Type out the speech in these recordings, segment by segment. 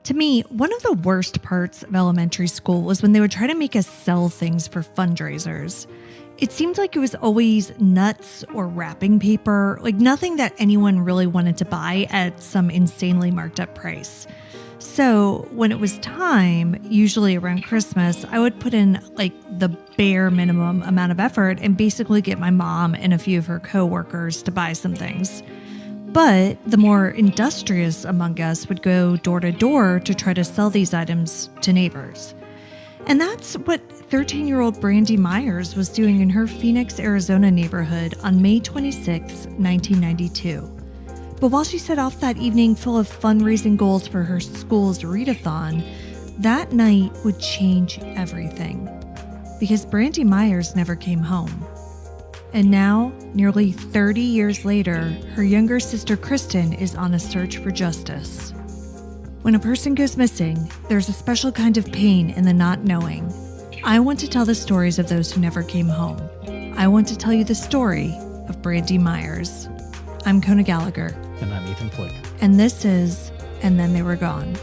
To me, one of the worst parts of elementary school was when they would try to make us sell things for fundraisers. It seemed like it was always nuts or wrapping paper, like nothing that anyone really wanted to buy at some insanely marked up price. So when it was time, usually around Christmas, I would put in like the bare minimum amount of effort and basically get my mom and a few of her coworkers to buy some things. But the more industrious among us would go door to door to try to sell these items to neighbors. And that's what 13-year-old Brandy Myers was doing in her Phoenix, Arizona neighborhood on May 26, 1992. But while she set off that evening full of fundraising goals for her school's Read-A-Thon, that night would change everything. Because Brandy Myers never came home. And now, nearly 30 years later, her younger sister Kristin is on a search for justice. When a person goes missing, there's a special kind of pain in the not knowing. I want to tell the stories of those who never came home. I want to tell you the story of Brandy Myers. I'm Kona Gallagher. And I'm Ethan Flick. And this is And Then They Were Gone.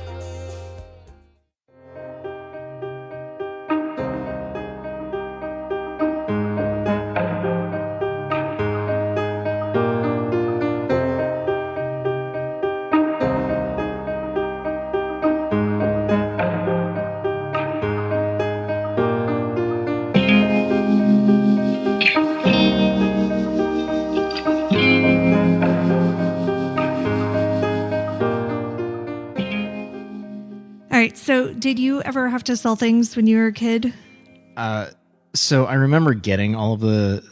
So did you ever have to sell things when you were a kid? So I remember getting all of the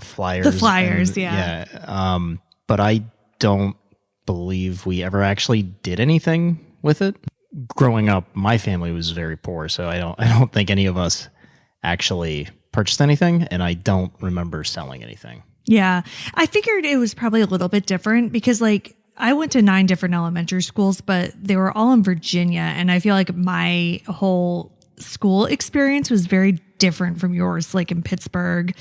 flyers. The flyers, yeah. But I don't believe we ever actually did anything with it. Growing up, my family was very poor, so I don't think any of us actually purchased anything, and I don't remember selling anything. Yeah. I figured it was probably a little bit different because I went to 9 different elementary schools, but they were all in Virginia. And I feel like my whole school experience was very different from yours, like in Pittsburgh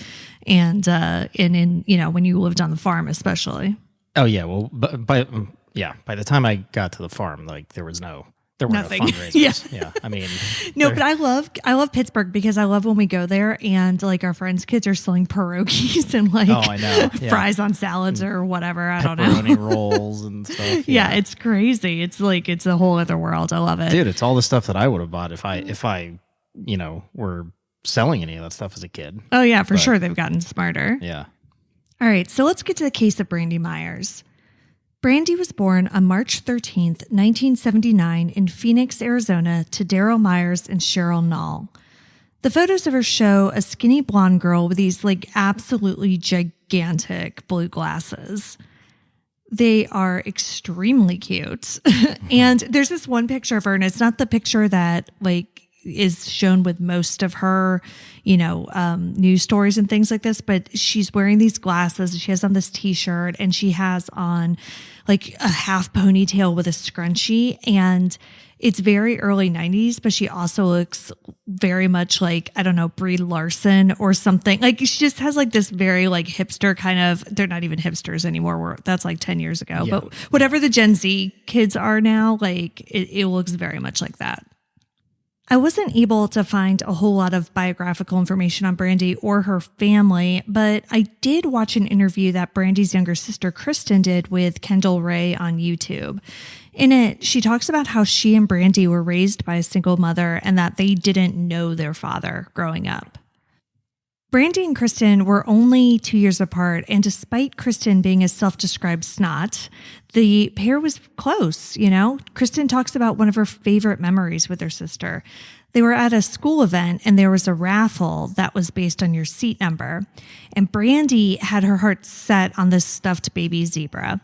and in, when you lived on the farm, especially. Oh, yeah. Well, by the time I got to the farm, there were nothing. No fundraisers. Yeah. I mean, no, but I love Pittsburgh because I love when we go there and our friends' kids are selling pierogies and I know. Yeah. fries on salads or whatever. I don't know. Pepperoni rolls and stuff. Yeah, it's crazy. It's it's a whole other world. I love it. Dude, it's all the stuff that I would have bought if I were selling any of that stuff as a kid. Oh yeah, for sure. They've gotten smarter. Yeah. All right, so let's get to the case of Brandy Myers. Brandy was born on March 13th, 1979 in Phoenix, Arizona to Daryl Myers and Cheryl Nall. The photos of her show a skinny blonde girl with these absolutely gigantic blue glasses. They are extremely cute. And there's this one picture of her, and it's not the picture that is shown with most of her, news stories and things like this, but she's wearing these glasses. She has on this t-shirt and she has on a half ponytail with a scrunchie, and it's very early 90s, but she also looks very much like, I don't know, Brie Larson or something. She just has this very hipster kind of, they're not even hipsters anymore. That's 10 years ago, yeah. But whatever the Gen Z kids are now, it looks very much like that. I wasn't able to find a whole lot of biographical information on Brandy or her family, but I did watch an interview that Brandy's younger sister Kristin did with Kendall Ray on YouTube. In it, she talks about how she and Brandy were raised by a single mother and that they didn't know their father growing up. Brandy and Kristin were only 2 years apart, and despite Kristin being a self-described snot, the pair was close, Kristin talks about one of her favorite memories with her sister. They were at a school event, and there was a raffle that was based on your seat number. And Brandy had her heart set on this stuffed baby zebra.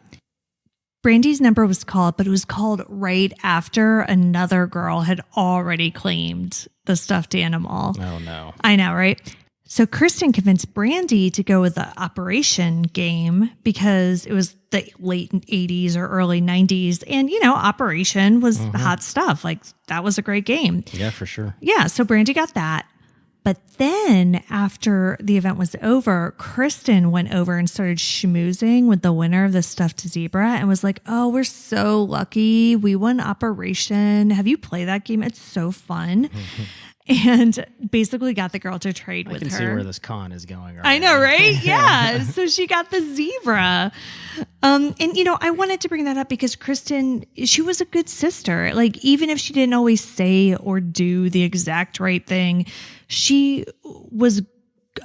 Brandy's number was called, but it was called right after another girl had already claimed the stuffed animal. Oh, no. I know, right? So Kristin convinced Brandy to go with the Operation game because it was the late 80s or early 90s. And, Operation was hot stuff. That was a great game. Yeah, for sure. Yeah, so Brandy got that. But then after the event was over, Kristin went over and started schmoozing with the winner of the stuffed zebra and was like, oh, we're so lucky. We won Operation. Have you played that game? It's so fun. And basically got the girl to trade with her. I can see where this con is going. I know, right? Yeah. So she got the zebra. And, I wanted to bring that up because Kristin, she was a good sister. Like, even if she didn't always say or do the exact right thing, she was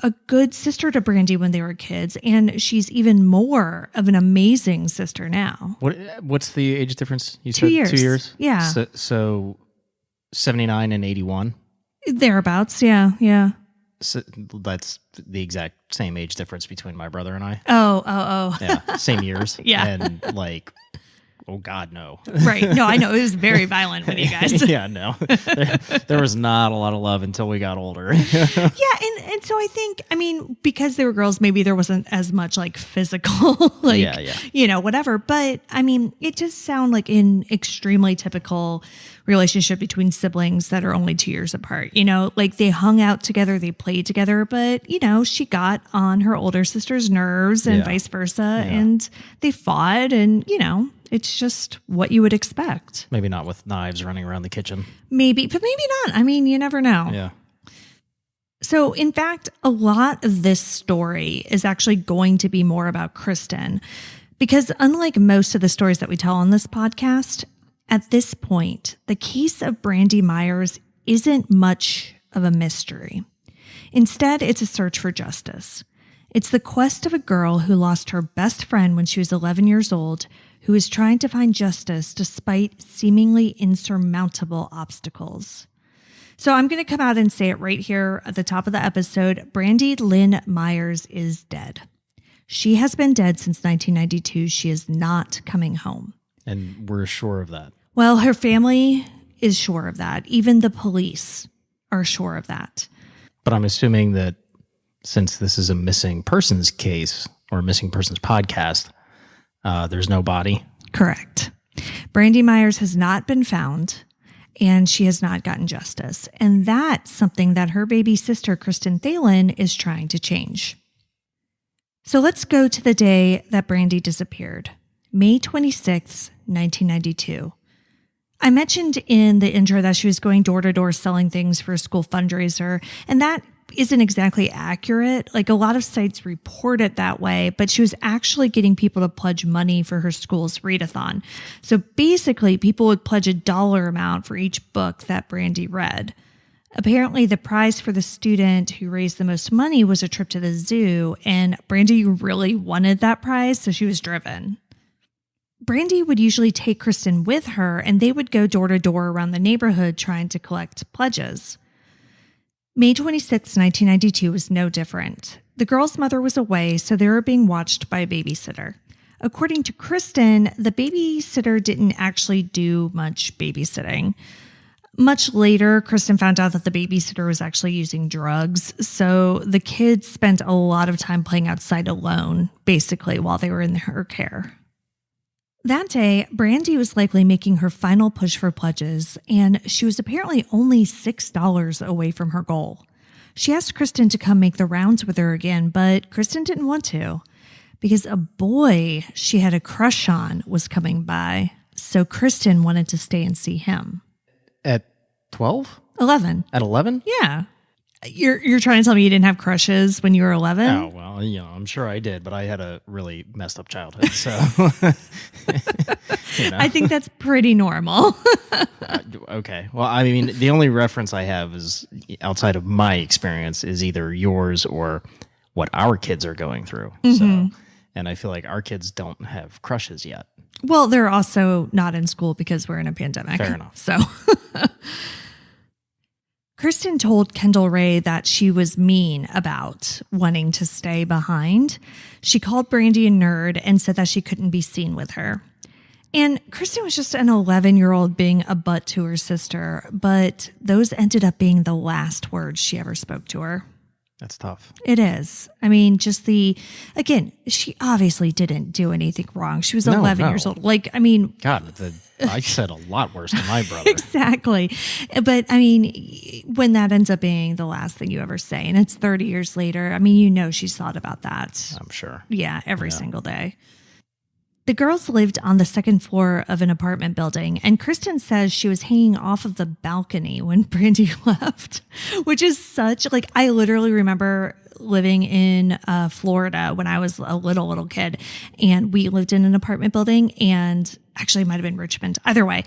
a good sister to Brandy when they were kids. And she's even more of an amazing sister now. What's the age difference? You 2 years. 2 years? Yeah. So 79 and 81? Thereabouts, yeah. So that's the exact same age difference between my brother and I. Oh. Yeah, same years. Yeah. And oh God, no. Right. No, I know. It was very violent with you guys. Yeah, no. There was not a lot of love until we got older. Yeah, and so I think, because they were girls, maybe there wasn't as much physical, whatever. But it just sounded like an extremely typical relationship between siblings that are only 2 years apart. They hung out together, they played together, but she got on her older sister's nerves and vice versa, and they fought, and it's just what you would expect. Maybe not with knives running around the kitchen. Maybe, but maybe not. You never know. Yeah. So, in fact, a lot of this story is actually going to be more about Kristin, because unlike most of the stories that we tell on this podcast, at this point, the case of Brandy Myers isn't much of a mystery. Instead, it's a search for justice. It's the quest of a girl who lost her best friend when she was 11 years old, who is trying to find justice despite seemingly insurmountable obstacles. So I'm going to come out and say it right here at the top of the episode. Brandy Lynn Myers is dead. She has been dead since 1992. She is not coming home. And we're sure of that. Well, her family is sure of that. Even the police are sure of that. But I'm assuming that since this is a missing persons case or a missing persons podcast, there's no body. Correct. Brandy Myers has not been found, and she has not gotten justice. And that's something that her baby sister, Kristin Thelen, is trying to change. So let's go to the day that Brandy disappeared, May 26th, 1992. I mentioned in the intro that she was going door to door selling things for a school fundraiser, and that isn't exactly accurate. A lot of sites report it that way, but she was actually getting people to pledge money for her school's Read-A-Thon. So basically, people would pledge a dollar amount for each book that Brandy read. Apparently, the prize for the student who raised the most money was a trip to the zoo, and Brandy really wanted that prize, so she was driven. Brandy would usually take Kristin with her, and they would go door to door around the neighborhood trying to collect pledges. May 26, 1992 was no different. The girl's mother was away, so they were being watched by a babysitter. According to Kristin, the babysitter didn't actually do much babysitting. Much later, Kristin found out that the babysitter was actually using drugs, so the kids spent a lot of time playing outside alone, basically, while they were in her care. That day, Brandy was likely making her final push for pledges, and she was apparently only $6 away from her goal. She asked Kristin to come make the rounds with her again, but Kristin didn't want to, because a boy she had a crush on was coming by, so Kristin wanted to stay and see him. At 12? 11. At 11? Yeah. You're trying to tell me you didn't have crushes when you were 11? Oh, well, I'm sure I did, but I had a really messed up childhood, so. I think that's pretty normal. Okay. Well, the only reference I have is outside of my experience is either yours or what our kids are going through. Mm-hmm. So, and I feel like our kids don't have crushes yet. Well, they're also not in school because we're in a pandemic. Fair enough. So Kristin told Kendall Ray that she was mean about wanting to stay behind. She called Brandy a nerd and said that she couldn't be seen with her. And Kristin was just an 11-year-old being a butt to her sister, but those ended up being the last words she ever spoke to her. That's tough. It is. I mean, again, she obviously didn't do anything wrong. She was 11 years old. Like, I mean, God, I said a lot worse than my brother. Exactly. But I mean, when that ends up being the last thing you ever say, and it's 30 years later, I mean, she's thought about that. I'm sure. Yeah, every single day. The girls lived on the second floor of an apartment building, and Kristin says she was hanging off of the balcony when Brandy left, which is I literally remember living in Florida when I was a little kid, and we lived in an apartment building, and actually it might have been Richmond. Either way,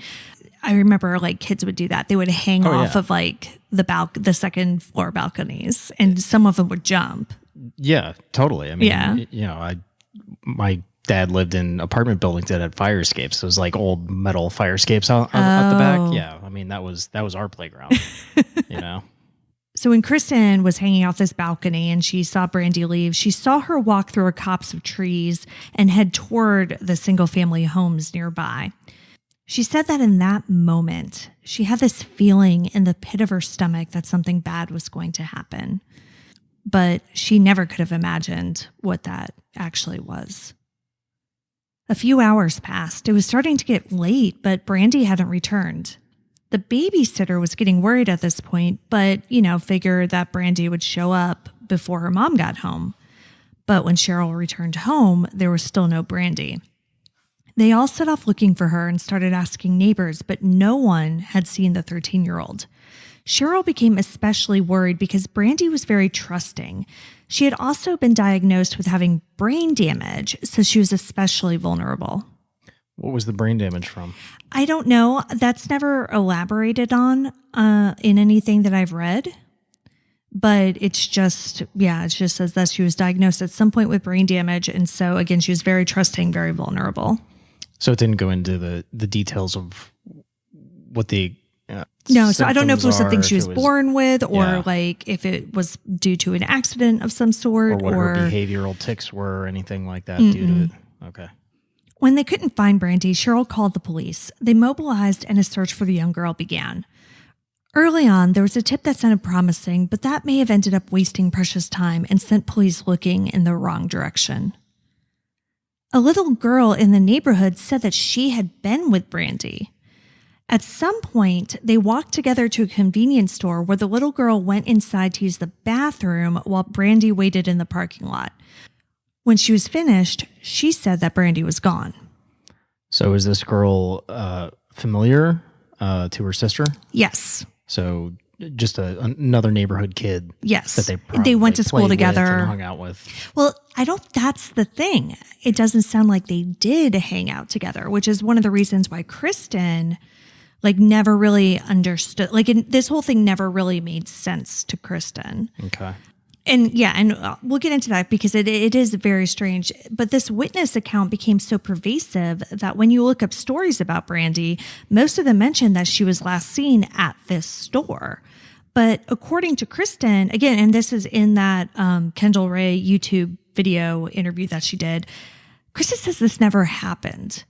I remember kids would do that. They would hang off of the second floor balconies, and some of them would jump. Yeah, totally. I mean, my dad lived in apartment buildings that had fire escapes. Those old metal fire escapes out the back. Yeah, I mean that was our playground. So when Kristin was hanging off this balcony and she saw Brandy leave, she saw her walk through a copse of trees and head toward the single-family homes nearby. She said that in that moment, she had this feeling in the pit of her stomach that something bad was going to happen. But she never could have imagined what that actually was. A few hours passed. It was starting to get late, but Brandy hadn't returned. The babysitter was getting worried at this point, but, figured that Brandy would show up before her mom got home. But when Cheryl returned home, there was still no Brandy. They all set off looking for her and started asking neighbors, but no one had seen the 13-year-old. Cheryl became especially worried because Brandy was very trusting. She had also been diagnosed with having brain damage, so she was especially vulnerable. What was the brain damage from? I don't know. That's never elaborated on in anything that I've read. But it just says that she was diagnosed at some point with brain damage. And so, again, she was very trusting, very vulnerable. So it didn't go into the details of what the no, so I don't know if it was something she was born with or if it was due to an accident of some sort. Or what her behavioral tics were or anything like that due to it. Okay. When they couldn't find Brandy, Cheryl called the police. They mobilized and a search for the young girl began. Early on, there was a tip that sounded promising, but that may have ended up wasting precious time and sent police looking in the wrong direction. A little girl in the neighborhood said that she had been with Brandy. At some point, they walked together to a convenience store where the little girl went inside to use the bathroom while Brandy waited in the parking lot. When she was finished, she said that Brandy was gone. So is this girl familiar to her sister? Yes. So just another neighborhood kid. Yes. That they went to school together and hung out with. Well, that's the thing. It doesn't sound like they did hang out together, which is one of the reasons why Kristin never really understood. This whole thing never really made sense to Kristin. Okay. And we'll get into that because it is very strange. But this witness account became so pervasive that when you look up stories about Brandy, most of them mention that she was last seen at this store. But according to Kristin, again, and this is in that Kendall Ray YouTube video interview that she did, Kristin says this never happened.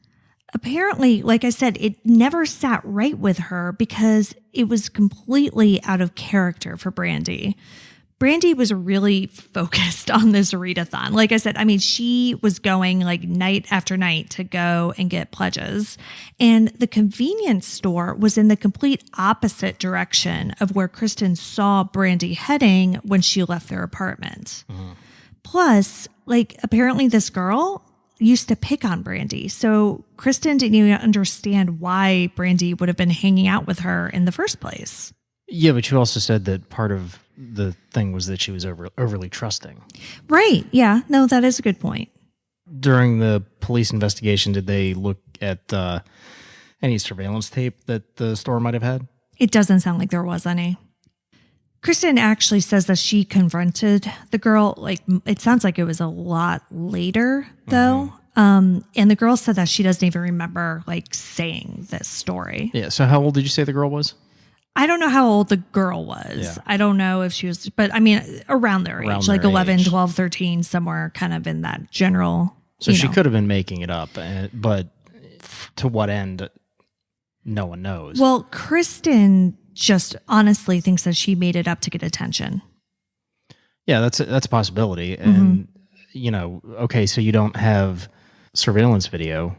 Apparently, like I said, it never sat right with her because it was completely out of character for Brandy. Brandy was really focused on this read-a-thon. Like I said, I mean, she was going night after night to go and get pledges. And the convenience store was in the complete opposite direction of where Kristin saw Brandy heading when she left their apartment. Plus, apparently this girl used to pick on Brandy. So Kristin didn't even understand why Brandy would have been hanging out with her in the first place. Yeah, but you also said that part of the thing was that she was overly trusting. Right. Yeah. No, that is a good point. During the police investigation, did they look at any surveillance tape that the store might have had? It doesn't sound like there was any. Kristin actually says that she confronted the girl. It sounds like it was a lot later, though. And the girl said that she doesn't even remember saying this story. Yeah. So how old did you say the girl was? I don't know how old the girl was. Yeah. I don't know if she was, but I mean, around their age, 11, 12, 13, somewhere kind of in that general. So she could have been making it up, but to what end, no one knows. Well, Kristin just honestly thinks that she made it up to get attention. Yeah, that's a possibility. And, okay, so you don't have surveillance video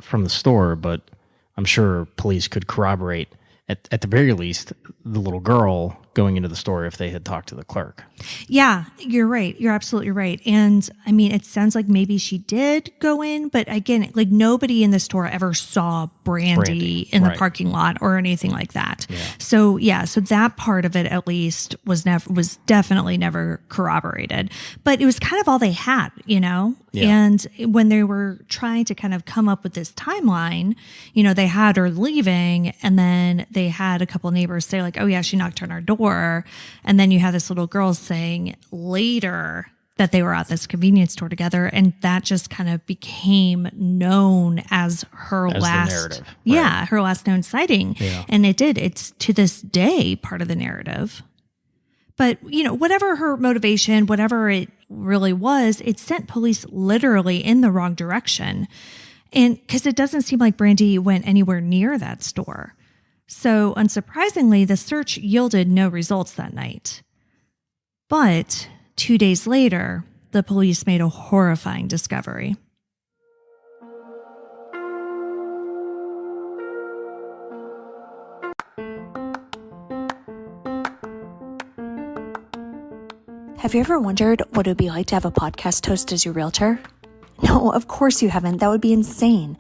from the store, but I'm sure police could corroborate, at the very least, the little girl going into the store if they had talked to the clerk. Yeah, you're right. You're absolutely right. And I mean, it sounds like maybe she did go in, but again, like nobody in the store ever saw Brandy in the parking lot or anything like that. Yeah. So that part of it at least was definitely never corroborated. But it was kind of all they had, Yeah. And when they were trying to kind of come up with this timeline, they had her leaving, and then they had a couple neighbors say like, "Oh yeah, she knocked on our door," and then you have this little girl saying later that they were at this convenience store together, and that just kind of became known as her last narrative. Her last known sighting. Yeah. And it's to this day part of the narrative. But, whatever her motivation, whatever it really was, it sent police literally in the wrong direction. And because it doesn't seem like Brandy went anywhere near that store. So unsurprisingly, the search yielded no results that night. But 2 days later, the police made a horrifying discovery. Have you ever wondered what it would be like to have a podcast host as your realtor? No, of course you haven't. That would be insane.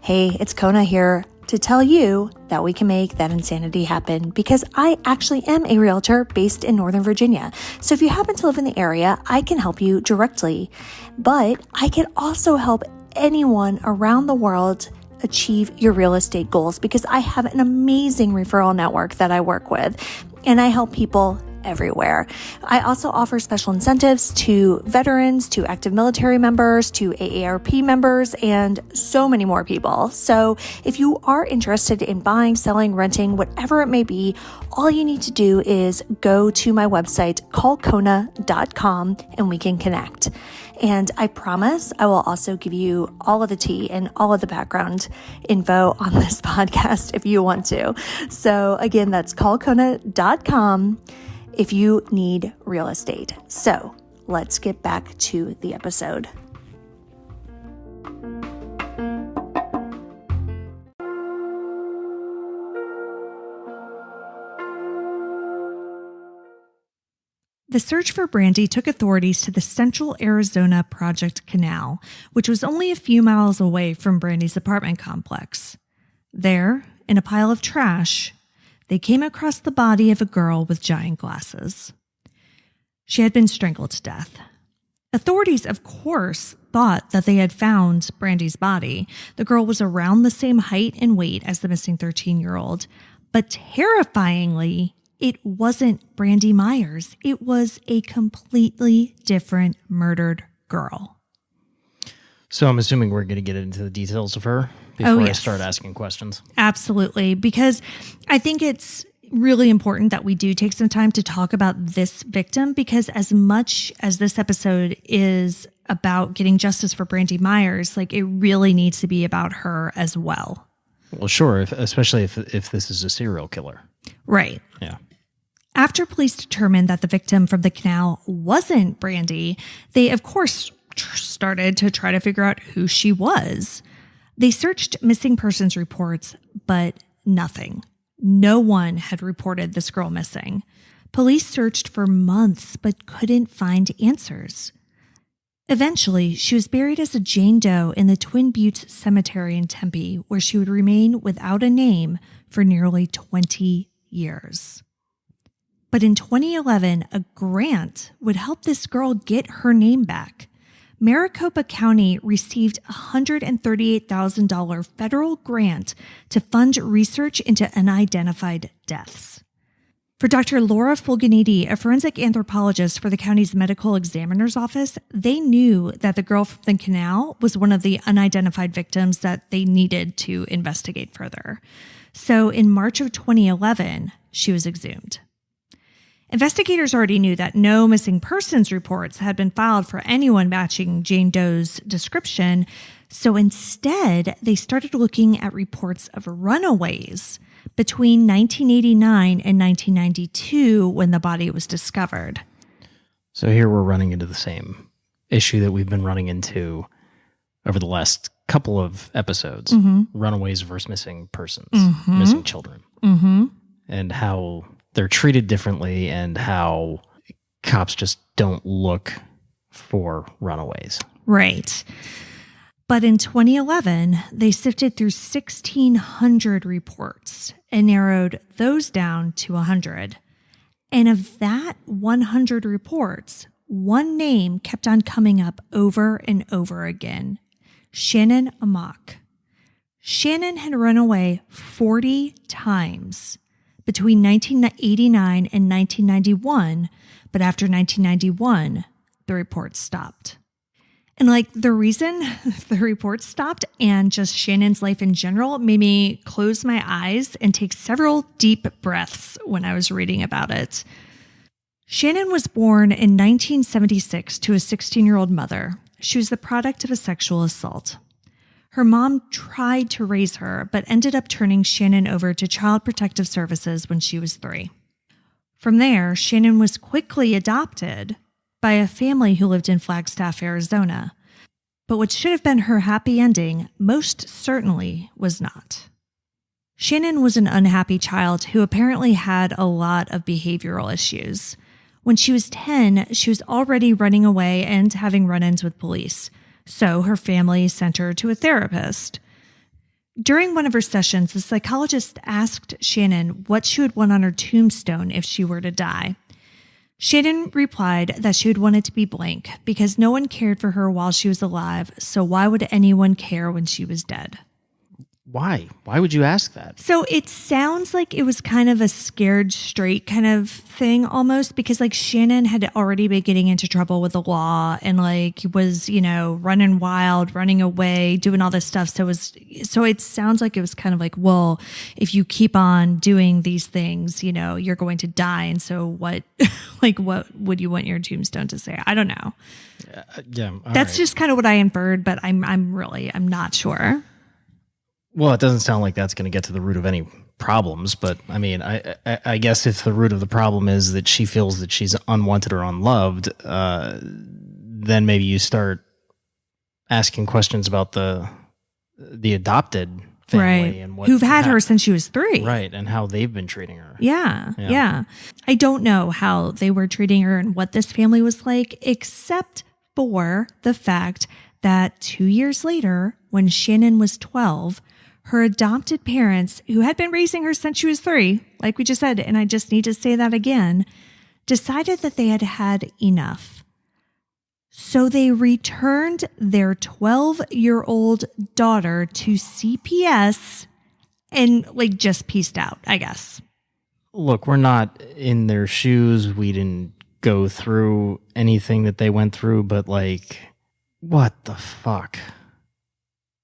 Hey, it's Kona here to tell you that we can make that insanity happen, because I actually am a realtor based in Northern Virginia. So if you happen to live in the area, I can help you directly. But I can also help anyone around the world achieve your real estate goals, because I have an amazing referral network that I work with, and I help people everywhere. I also offer special incentives to veterans, to active military members, to AARP members, and so many more people. So if you are interested in buying, selling, renting, whatever it may be, all you need to do is go to my website, callkona.com, and we can connect. And I promise I will also give you all of the tea and all of the background info on this podcast if you want to. So again, that's callkona.com if you need real estate. So let's get back to the episode. The search for Brandy took authorities to the Central Arizona Project Canal, which was only a few miles away from Brandy's apartment complex. There, in a pile of trash, they came across the body of a girl with giant glasses. She had been strangled to death. Authorities, of course, thought that they had found Brandy's body. The girl was around the same height and weight as the missing 13-year-old, but terrifyingly, it wasn't Brandy Myers. It was a completely different murdered girl. So I'm assuming we're going to get into the details of her before I start asking questions. Absolutely, because I think it's really important that we do take some time to talk about this victim, because as much as this episode is about getting justice for Brandy Myers, like it really needs to be about her as well. Well, sure, especially if this is a serial killer. Right. Yeah. After police determined that the victim from the canal wasn't Brandy, they, of course, started to try to figure out who she was. They searched missing persons reports, but nothing. No one had reported this girl missing. Police searched for months, but couldn't find answers. Eventually, she was buried as a Jane Doe in the Twin Buttes Cemetery in Tempe, where she would remain without a name for nearly 20 years. But in 2011, a grant would help this girl get her name back. Maricopa County received a $138,000 federal grant to fund research into unidentified deaths. For Dr. Laura Fulganiti, a forensic anthropologist for the county's medical examiner's office, they knew that the girl from the canal was one of the unidentified victims that they needed to investigate further. So in March of 2011, she was exhumed. Investigators already knew that no missing persons reports had been filed for anyone matching Jane Doe's description, so instead they started looking at reports of runaways between 1989 and 1992 when the body was discovered. So here we're running into the same issue that we've been running into over the last couple of episodes. Runaways versus missing persons, missing children. And how they're treated differently and how cops just don't look for runaways. Right. But in 2011, they sifted through 1,600 reports and narrowed those down to 100. And of that 100 reports, one name kept on coming up over and over again. Shannon Amok. Shannon had run away 40 times between 1989 and 1991, but after 1991, the reports stopped. And the reason the reports stopped and just Shannon's life in general made me close my eyes and take several deep breaths when I was reading about it. Shannon was born in 1976 to a 16-year-old mother. She was the product of a sexual assault. Her mom tried to raise her, but ended up turning Shannon over to Child Protective Services when she was 3. From there, Shannon was quickly adopted by a family who lived in Flagstaff, Arizona. But what should have been her happy ending most certainly was not. Shannon was an unhappy child who apparently had a lot of behavioral issues. When she was 10, she was already running away and having run-ins with police, so her family sent her to a therapist. During one of her sessions, the psychologist asked Shannon what she would want on her tombstone if she were to die. Shannon replied that she would want it to be blank because no one cared for her while she was alive, so why would anyone care when she was dead? Why? Why would you ask that? So it sounds like it was kind of a scared straight kind of thing almost because Shannon had already been getting into trouble with the law and was, running wild, running away, doing all this stuff. So it sounds like it was kind of well, if you keep on doing these things, you're going to die. And so what, what would you want your tombstone to say? I don't know. Yeah. That's just kind of what I inferred, but I'm not sure. Well, it doesn't sound like that's going to get to the root of any problems, but I mean, I guess if the root of the problem is that she feels that she's unwanted or unloved, then maybe you start asking questions about the adopted family right. and what who've had her since she was 3. Right, and how they've been treating her. Yeah. I don't know how they were treating her and what this family was like, except for the fact that 2 years later, when Shannon was 12, her adopted parents, who had been raising her since she was 3, like we just said, and I just need to say that again, decided that they had had enough. So they returned their 12-year-old daughter to CPS and just pieced out, I guess. Look, we're not in their shoes. We didn't go through anything that they went through, but what the fuck?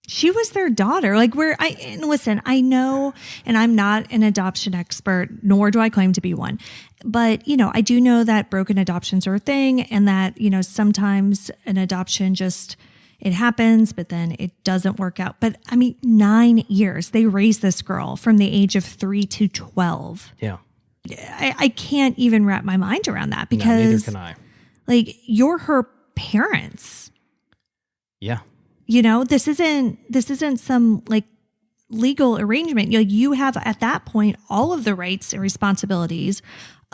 She was their daughter. Listen, I know, and I'm not an adoption expert, nor do I claim to be one. But, I do know that broken adoptions are a thing and that, sometimes an adoption it happens, but then it doesn't work out. But 9 years, they raised this girl from the age of 3 to 12. Yeah. I can't even wrap my mind around that because no, neither can I. You're her parents. Yeah. This isn't some legal arrangement. You have at that point all of the rights and responsibilities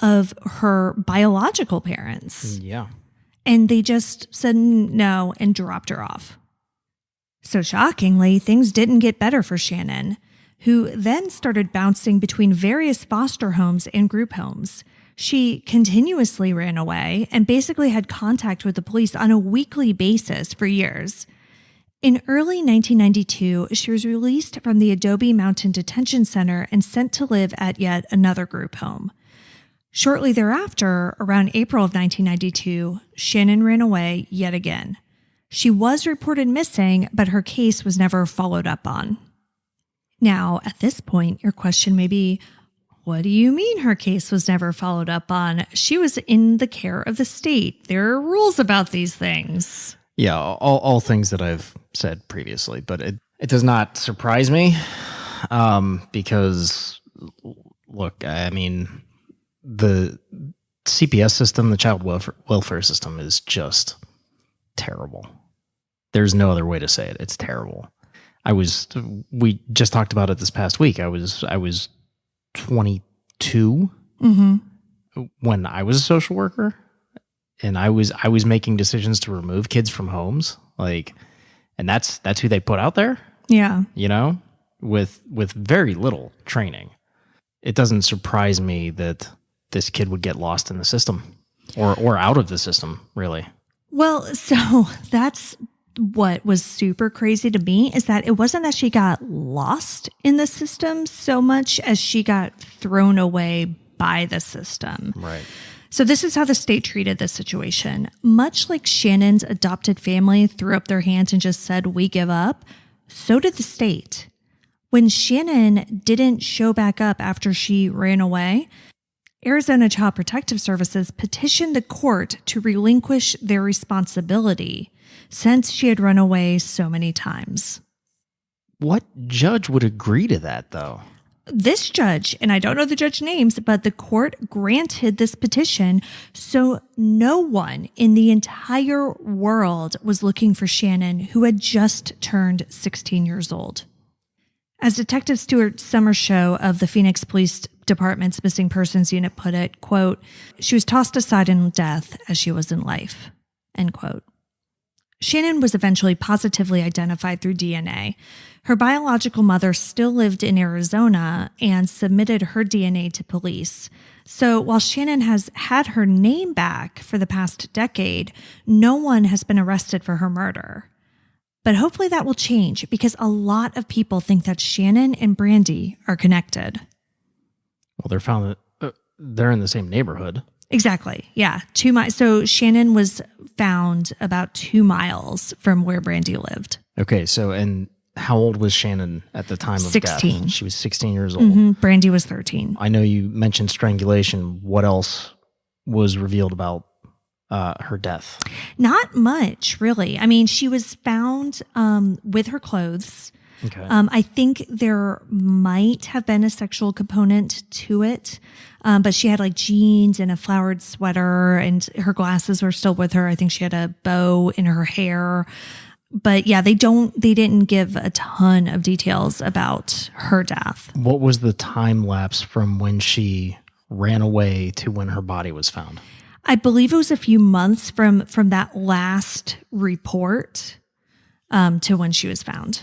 of her biological parents. Yeah. And they just said no and dropped her off. So shockingly, things didn't get better for Shannon, who then started bouncing between various foster homes and group homes. She continuously ran away and basically had contact with the police on a weekly basis for years. In early 1992, she was released from the Adobe Mountain Detention Center and sent to live at yet another group home. Shortly thereafter, around April of 1992, Shannon ran away yet again. She was reported missing, but her case was never followed up on. Now, at this point, your question may be, what do you mean her case was never followed up on? She was in the care of the state. There are rules about these things. Yeah, all things that I've said previously, but it does not surprise me because, look, the CPS system, the child welfare system, is just terrible. There's no other way to say it. It's terrible. We just talked about it this past week. I was 22 when I was a social worker, and I was making decisions to remove kids from homes, and that's who they put out there. Yeah. With very little training. It doesn't surprise me that this kid would get lost in the system or out of the system, really. Well, so that's what was super crazy to me, is that it wasn't that she got lost in the system so much as she got thrown away by the system. Right. So this is how the state treated this situation. Much like Shannon's adopted family threw up their hands and just said, "We give up," so did the state. When Shannon didn't show back up after she ran away, Arizona Child Protective Services petitioned the court to relinquish their responsibility since she had run away so many times. What judge would agree to that, though? This judge, and I don't know the judge names, but the court granted this petition, so no one in the entire world was looking for Shannon, who had just turned 16 years old. As Detective Stuart Summershow of the Phoenix Police Department's Missing Persons Unit put it, quote, "She was tossed aside in death as she was in life," end quote. Shannon was eventually positively identified through DNA. Her biological mother still lived in Arizona and submitted her DNA to police. So while Shannon has had her name back for the past decade, no one has been arrested for her murder. But hopefully that will change, because a lot of people think that Shannon and Brandy are connected. Well, they're in the same neighborhood. Exactly. Yeah. 2 miles. So Shannon was found about 2 miles from where Brandy lived. Okay. So, and how old was Shannon at the time of 16. death? She was 16 years old. Brandy was 13. I know you mentioned strangulation. What else was revealed about her death? Not much, really. I mean, she was found with her clothes. Okay. I think there might have been a sexual component to it, but she had like jeans and a flowered sweater, and her glasses were still with her. I think she had a bow in her hair. But yeah, they didn't give a ton of details about her death. What was the time lapse from when she ran away to when her body was found? I believe it was a few months from that last report to when she was found.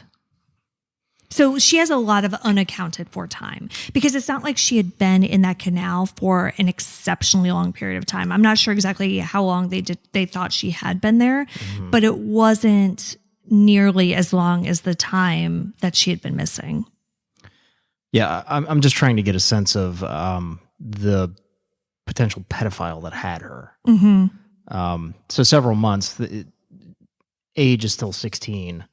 So she has a lot of unaccounted for time, because it's not like she had been in that canal for an exceptionally long period of time. I'm not sure exactly how long they thought she had been there, but it wasn't nearly as long as the time that she had been missing. Yeah, I'm just trying to get a sense of the potential pedophile that had her. So several months. Age is still 16.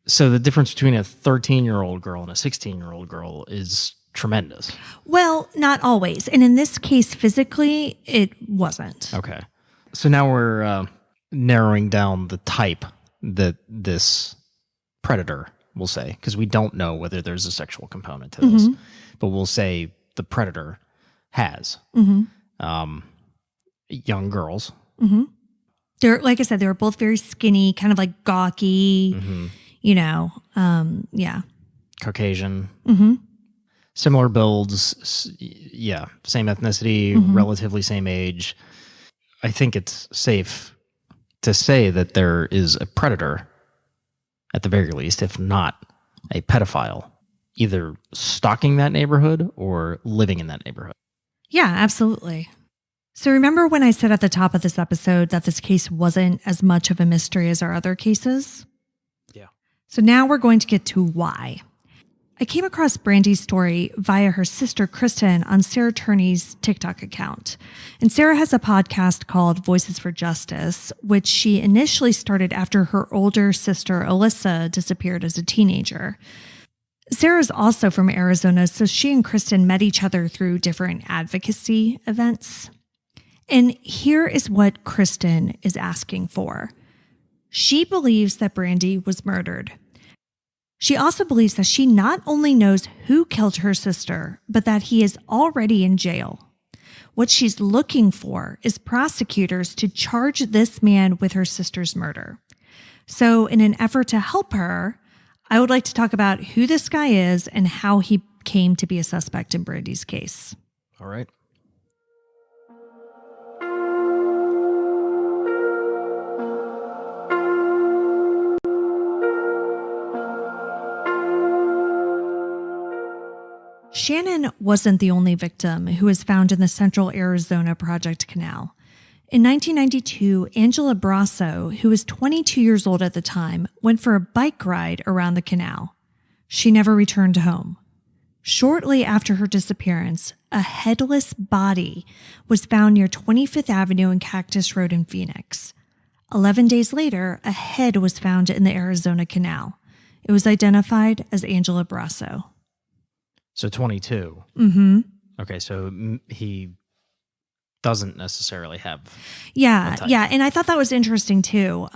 So the difference between a 13-year-old girl and a 16-year-old girl is tremendous. Well, not always. And in this case, physically, it wasn't. Okay. So now we're narrowing down the type that this predator will say, because we don't know whether there's a sexual component to this, but we'll say the predator has young girls. They're, like I said, they were both very skinny, kind of like gawky. Yeah. Caucasian. Similar builds. Yeah. Same ethnicity, relatively same age. I think it's safe to say that there is a predator, at the very least, if not a pedophile, either stalking that neighborhood or living in that neighborhood. Yeah, absolutely. So remember when I said at the top of this episode that this case wasn't as much of a mystery as our other cases? Yeah. So now we're going to get to why. I came across Brandy's story via her sister, Kristin, on Sarah Turney's TikTok account. And Sarah has a podcast called Voices for Justice, which she initially started after her older sister, Alyssa, disappeared as a teenager. Sarah's also from Arizona, so she and Kristin met each other through different advocacy events. And here is what Kristin is asking for. She believes that Brandy was murdered. She also believes that she not only knows who killed her sister, but that he is already in jail. What she's looking for is prosecutors to charge this man with her sister's murder. So in an effort to help her, I would like to talk about who this guy is and how he came to be a suspect in Brandy's case. All right. Shannon wasn't the only victim who was found in the Central Arizona Project Canal. In 1992, Angela Brasso, who was 22 years old at the time, went for a bike ride around the canal. She never returned home. Shortly after her disappearance, a headless body was found near 25th Avenue and Cactus Road in Phoenix. 11 days later, a head was found in the Arizona Canal. It was identified as Angela Brasso. So 22. Mm-hmm. Okay, so he doesn't necessarily have. Yeah. And I thought that was interesting too.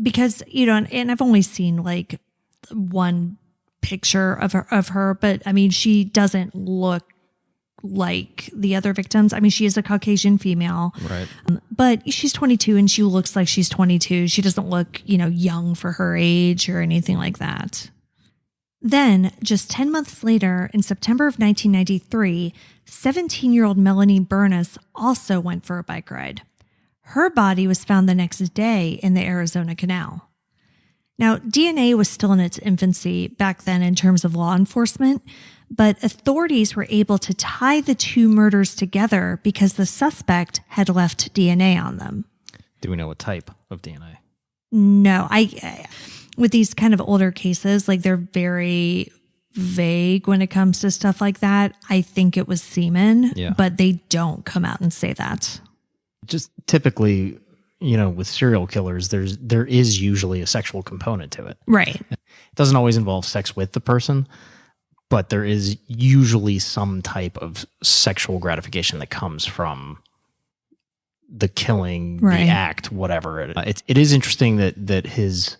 Because, and I've only seen like one picture of her, but I mean, she doesn't look like the other victims. I mean, she is a Caucasian female, right? But she's 22 and she looks like she's 22. She doesn't look, young for her age or anything like that. Then, just 10 months later, in September of 1993, 17-year-old Melanie Burness also went for a bike ride. Her body was found the next day in the Arizona Canal. Now, DNA was still in its infancy back then in terms of law enforcement, but authorities were able to tie the two murders together because the suspect had left DNA on them. Do we know what type of DNA? No, with these kind of older cases, like they're very vague when it comes to stuff like that. I think it was semen, but they don't come out and say that. Just typically, with serial killers, there is usually a sexual component to it. Right. It doesn't always involve sex with the person, but there is usually some type of sexual gratification that comes from the killing, the act, whatever. It is interesting that his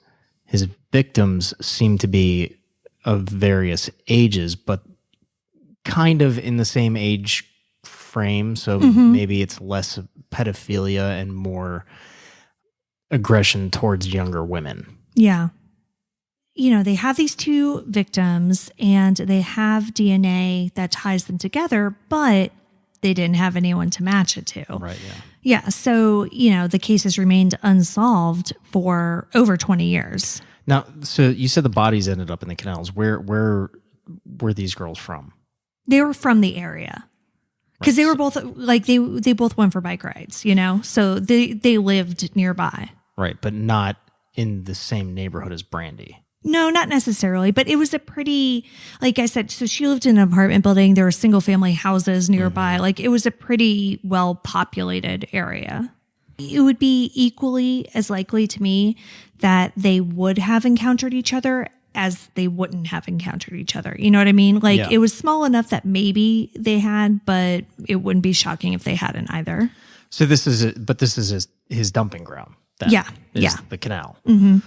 victims seem to be of various ages, but kind of in the same age frame. So maybe it's less pedophilia and more aggression towards younger women. Yeah. They have these two victims and they have DNA that ties them together, but they didn't have anyone to match it to. Right, yeah. Yeah, so, the case has remained unsolved for over 20 years. Now, so you said the bodies ended up in the canals. Where were these girls from? They were from the area. Because they were both, like, they both went for bike rides, So they lived nearby. Right, but not in the same neighborhood as Brandy. No, not necessarily, but it was a pretty, like I said, so she lived in an apartment building. There were single family houses nearby. Like it was a pretty well populated area. It would be equally as likely to me that they would have encountered each other as they wouldn't have encountered each other. You know what I mean? Like it was small enough that maybe they had, but it wouldn't be shocking if they hadn't either. So this is his dumping ground. The canal. Mm-hmm.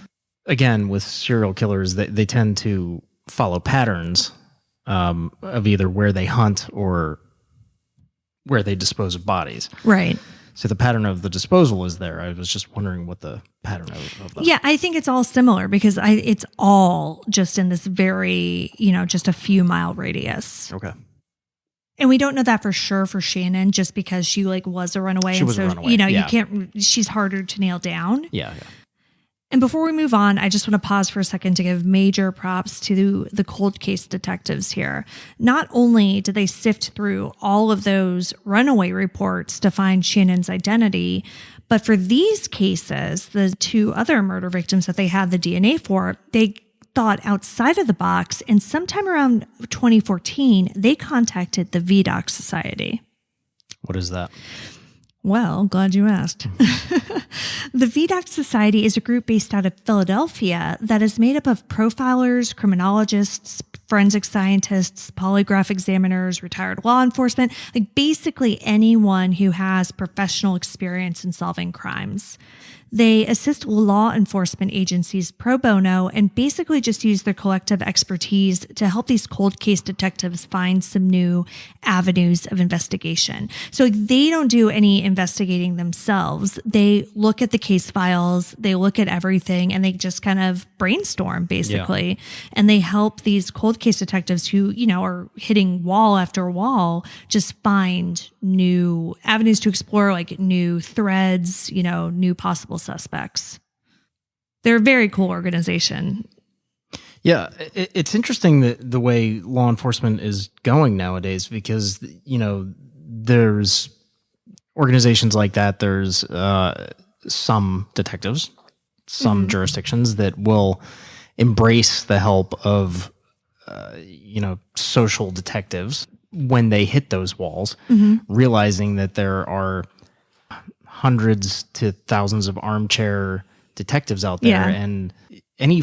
Again, with serial killers, they tend to follow patterns of either where they hunt or where they dispose of bodies. Right. So the pattern of the disposal is there. I was just wondering what the pattern of the... Yeah, I think it's all similar because it's all just in this very, just a few mile radius. Okay. And we don't know that for sure for Shannon just because she was a runaway. She was a runaway. You can't, she's harder to nail down. Yeah. And before we move on, I just want to pause for a second to give major props to the cold case detectives here. Not only did they sift through all of those runaway reports to find Shannon's identity, but for these cases, the two other murder victims that they had the DNA for, they thought outside of the box. And sometime around 2014, they contacted the Vidocq Society. What is that? Well, glad you asked. The Vidocq Society is a group based out of Philadelphia that is made up of profilers, criminologists, forensic scientists, polygraph examiners, retired law enforcement, like basically anyone who has professional experience in solving crimes. They assist law enforcement agencies pro bono and basically just use their collective expertise to help these cold case detectives find some new avenues of investigation. So they don't do any investigating themselves. They look at the case files, they look at everything, and they just kind of brainstorm basically. And they help these cold case detectives who, are hitting wall after wall, just find new avenues to explore, like new threads, new possible suspects. They're a very cool organization. Yeah, it's interesting that the way law enforcement is going nowadays, because there's organizations like that. There's some detectives, some jurisdictions that will embrace the help of social detectives when they hit those walls, realizing that there are hundreds to thousands of armchair detectives out there, and any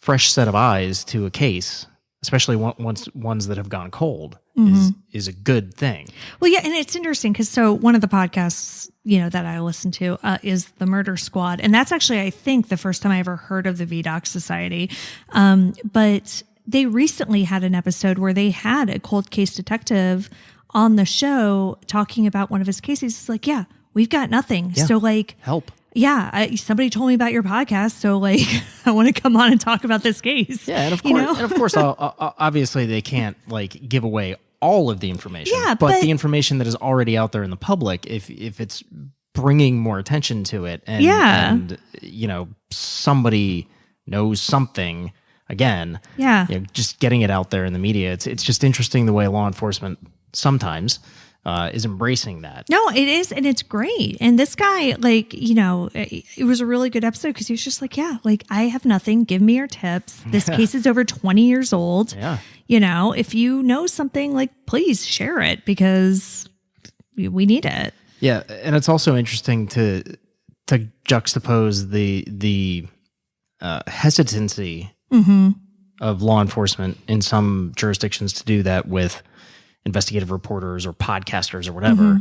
fresh set of eyes to a case, especially ones that have gone cold, is a good thing. Well, yeah, and it's interesting because one of the podcasts that I listen to is the Murder Squad, and that's actually, I think, the first time I ever heard of the Vidocq Society. But they recently had an episode where they had a cold case detective on the show talking about one of his cases. It's like, yeah, we've got nothing. Yeah. So help. Yeah, somebody told me about your podcast, so I want to come on and talk about this case. Yeah, and of course, obviously they can't give away all of the information. Yeah, but the information that is already out there in the public, if it's bringing more attention to it, and somebody knows something, again, just getting it out there in the media. It's just interesting the way law enforcement sometimes is embracing that. No, it is. And it's great. And this guy, it was a really good episode because he was just I have nothing. Give me your tips. This case is over 20 years old. Yeah. If you know something, please share it because we need it. Yeah. And it's also interesting to juxtapose the hesitancy of law enforcement in some jurisdictions to do that with investigative reporters or podcasters or whatever.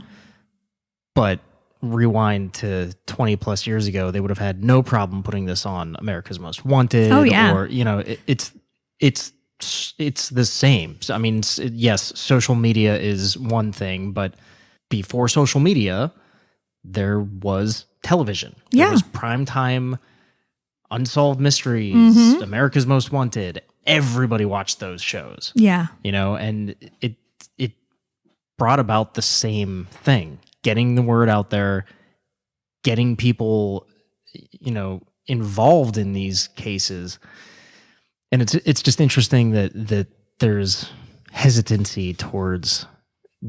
But rewind to 20 plus years ago, they would have had no problem putting this on America's Most Wanted. Oh, yeah. Or, it's the same. So, I mean, yes, social media is one thing, but before social media, there was television. There was primetime Unsolved Mysteries, America's Most Wanted. Everybody watched those shows. Yeah. And it brought about the same thing, getting the word out there, getting people, involved in these cases. And it's just interesting that there's hesitancy towards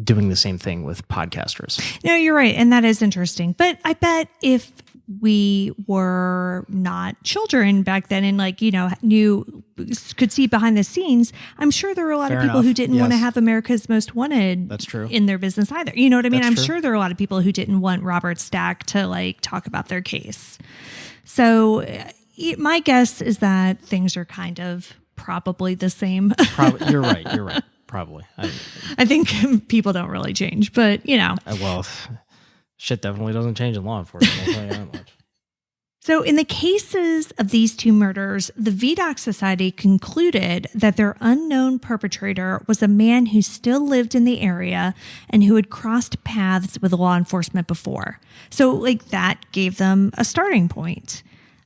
doing the same thing with podcasters. No, you're right. And that is interesting. But I bet if we were not children back then and could see behind the scenes, I'm sure there were a lot of people who didn't want to have America's Most Wanted That's true. in their business either. You know what I mean? That's I'm true. sure there are a lot of people who didn't want Robert Stack to talk about their case. So my guess is that things are kind of probably the same. You're right. Probably. I think people don't really change, but Well, shit definitely doesn't change in law enforcement. I'll tell you that much. So in the cases of these two murders, the Vidocq Society concluded that their unknown perpetrator was a man who still lived in the area and who had crossed paths with law enforcement before. So that gave them a starting point.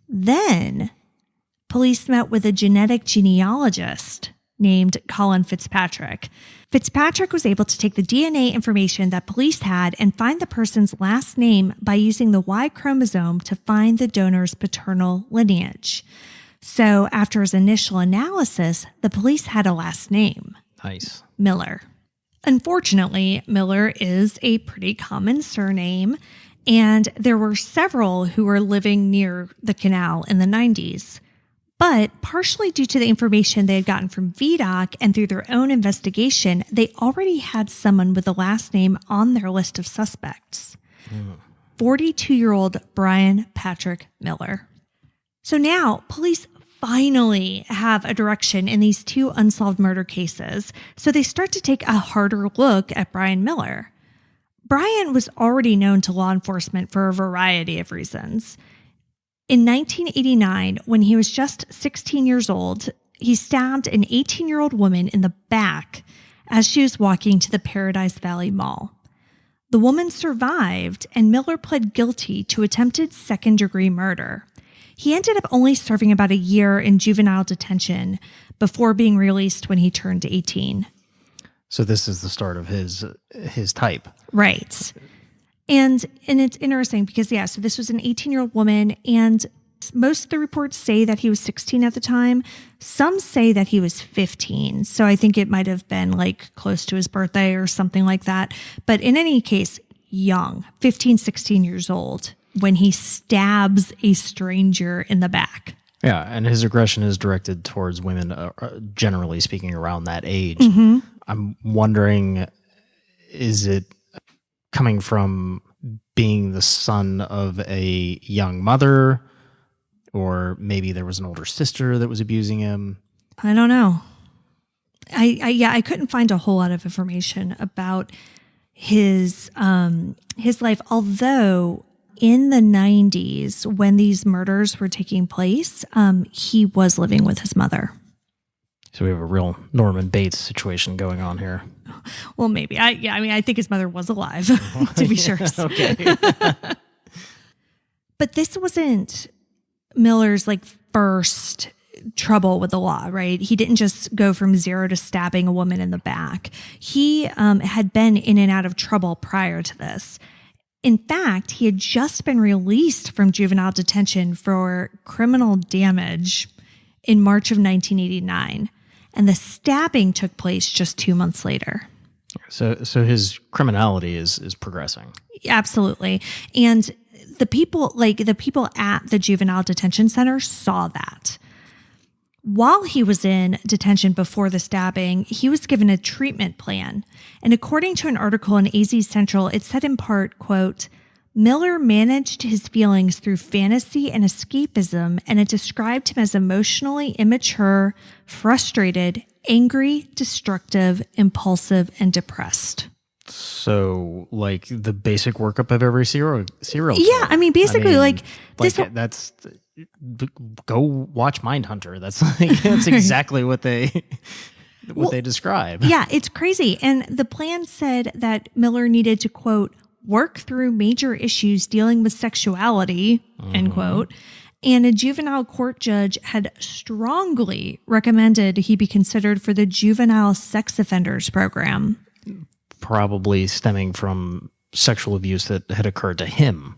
Then police met with a genetic genealogist named Colin Fitzpatrick. Fitzpatrick was able to take the DNA information that police had and find the person's last name by using the Y chromosome to find the donor's paternal lineage. So after his initial analysis, the police had a last name. Nice. Miller. Unfortunately, Miller is a pretty common surname, and there were several who were living near the canal in the 90s. But partially due to the information they had gotten from Vidocq and through their own investigation, they already had someone with the last name on their list of suspects. 42-year-old Brian Patrick Miller. So now police finally have a direction in these two unsolved murder cases. So they start to take a harder look at Brian Miller. Brian was already known to law enforcement for a variety of reasons. In 1989, when he was just 16 years old, he stabbed an 18-year-old woman in the back as she was walking to the Paradise Valley Mall. The woman survived, and Miller pled guilty to attempted second-degree murder. He ended up only serving about a year in juvenile detention before being released when he turned 18. So this is the start of his type. Right. And it's interesting because, so this was an 18-year-old woman, and most of the reports say that he was 16 at the time. Some say that he was 15. So I think it might have been like close to his birthday or something like that. But in any case, young, 15, 16 years old, when he stabs a stranger in the back. Yeah, and his aggression is directed towards women, generally speaking, around that age. Mm-hmm. I'm wondering, is it coming from being the son of a young mother, or maybe there was an older sister that was abusing him? I don't know. I couldn't find a whole lot of information about his life, although in the 90s, when these murders were taking place, he was living with his mother. So we have a real Norman Bates situation going on here. Well, maybe. I think his mother was alive, to be sure. Okay. But this wasn't Miller's first trouble with the law, right? He didn't just go from zero to stabbing a woman in the back. He had been in and out of trouble prior to this. In fact, he had just been released from juvenile detention for criminal damage in March of 1989, and the stabbing took place just 2 months later. So his criminality is progressing. Absolutely. And the people at the juvenile detention center saw that. While he was in detention before the stabbing, he was given a treatment plan. And according to an article in AZ Central, it said in part, quote, Miller managed his feelings through fantasy and escapism, and it described him as emotionally immature, frustrated, angry, destructive, impulsive, and depressed. So, the basic workup of every serial killer. Yeah, basically, that's go watch Mindhunter. That's exactly what they describe. Yeah, it's crazy. And the plan said that Miller needed to, quote, work through major issues dealing with sexuality, end quote. And a juvenile court judge had strongly recommended he be considered for the juvenile sex offenders program. Probably stemming from sexual abuse that had occurred to him.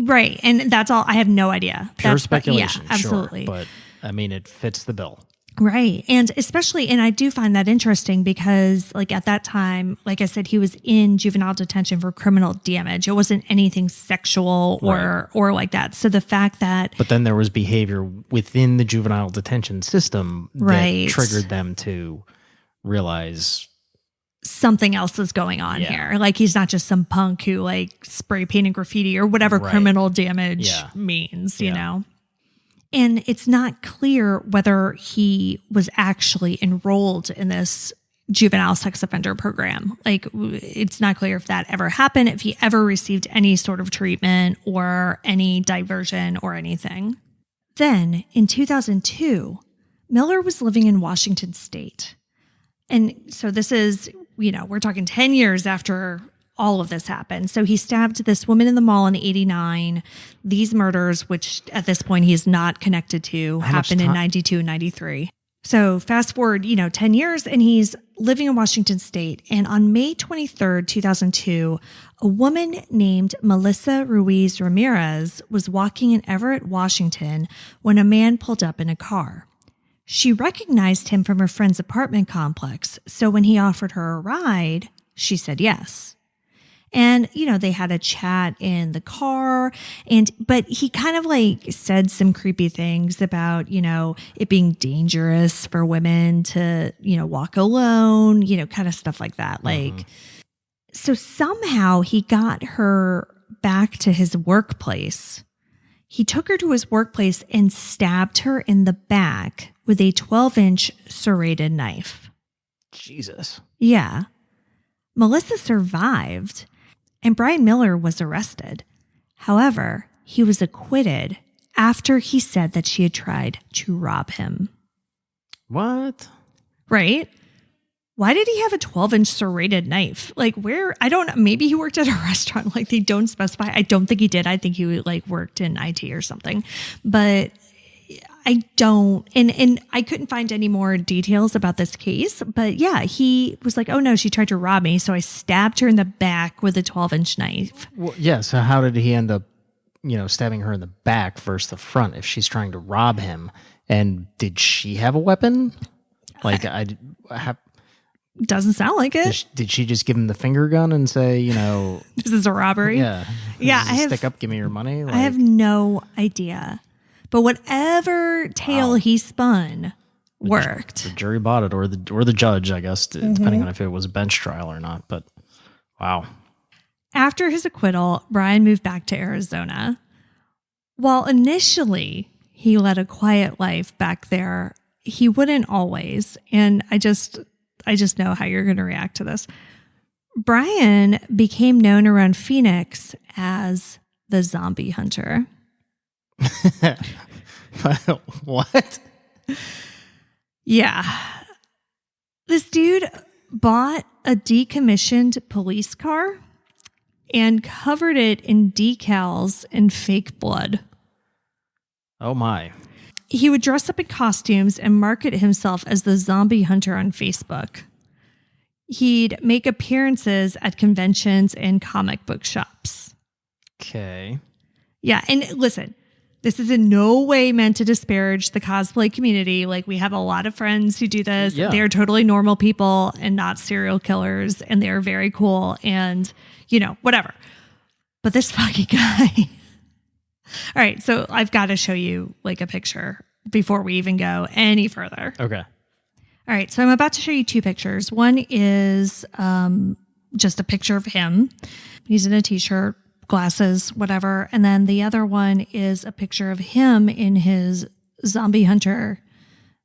Right. And that's all. I have no idea. Pure speculation. Yeah, absolutely. Sure, but it fits the bill. Right. And especially, and I do find that interesting because at that time, like I said, he was in juvenile detention for criminal damage. It wasn't anything sexual or like that. So the fact that... But then there was behavior within the juvenile detention system that triggered them to realize... something else is going on here. He's not just some punk who spray painting graffiti or whatever criminal damage means, you know? And it's not clear whether he was actually enrolled in this juvenile sex offender program. It's not clear if that ever happened, if he ever received any sort of treatment or any diversion or anything. Then in 2002, Miller was living in Washington State. And so this is, we're talking 10 years after all of this happened. So he stabbed this woman in the mall in 89. These murders, which at this point he's not connected to, happened in 92 and 93. So fast forward, 10 years, and he's living in Washington State. And on May 23rd, 2002, a woman named Melissa Ruiz Ramirez was walking in Everett, Washington, when a man pulled up in a car. She recognized him from her friend's apartment complex, so when he offered her a ride, she said yes. And, they had a chat in the car, but he kind of said some creepy things about, it being dangerous for women to, walk alone, kind of stuff like that. So somehow he got her back to his workplace. He took her to his workplace and stabbed her in the back with a 12-inch serrated knife. Jesus. Yeah. Melissa survived, and Brian Miller was arrested. However, he was acquitted after he said that she had tried to rob him. What? Right? Why did he have a 12-inch serrated knife? Like, where? I don't know. Maybe he worked at a restaurant. Like, they don't specify. I don't think he did. I think he like worked in IT or something. But I don't. And I couldn't find any more details about this case. But yeah, he was like, oh no, she tried to rob me. So I stabbed her in the back with a 12-inch knife. Well, yeah. So how did he end up, stabbing her in the back versus the front if she's trying to rob him? And did she have a weapon? Like, Doesn't sound like it. Did she just give him the finger gun and say, this is a robbery? Yeah. Yeah. Stick up, give me your money. I have no idea. But whatever tale he spun worked. The jury bought it, or the judge, I guess, depending on if it was a bench trial or not. But wow. After his acquittal, Brian moved back to Arizona. While initially he led a quiet life back there, he wouldn't always. And I just know how you're going to react to this. Brian became known around Phoenix as the zombie hunter. What? Yeah. This dude bought a decommissioned police car and covered it in decals and fake blood. Oh my. He would dress up in costumes and market himself as the zombie hunter on Facebook. He'd make appearances at conventions and comic book shops. Okay. Yeah, and listen, this is in no way meant to disparage the cosplay community. Like, we have a lot of friends who do this. Yeah. They're totally normal people and not serial killers, and they're very cool and, whatever. But this fucking guy... All right, so I've got to show you like a picture before we even go any further. Okay. All right, so I'm about to show you two pictures. One is just a picture of him. He's in a t-shirt, glasses, whatever. And then the other one is a picture of him in his zombie hunter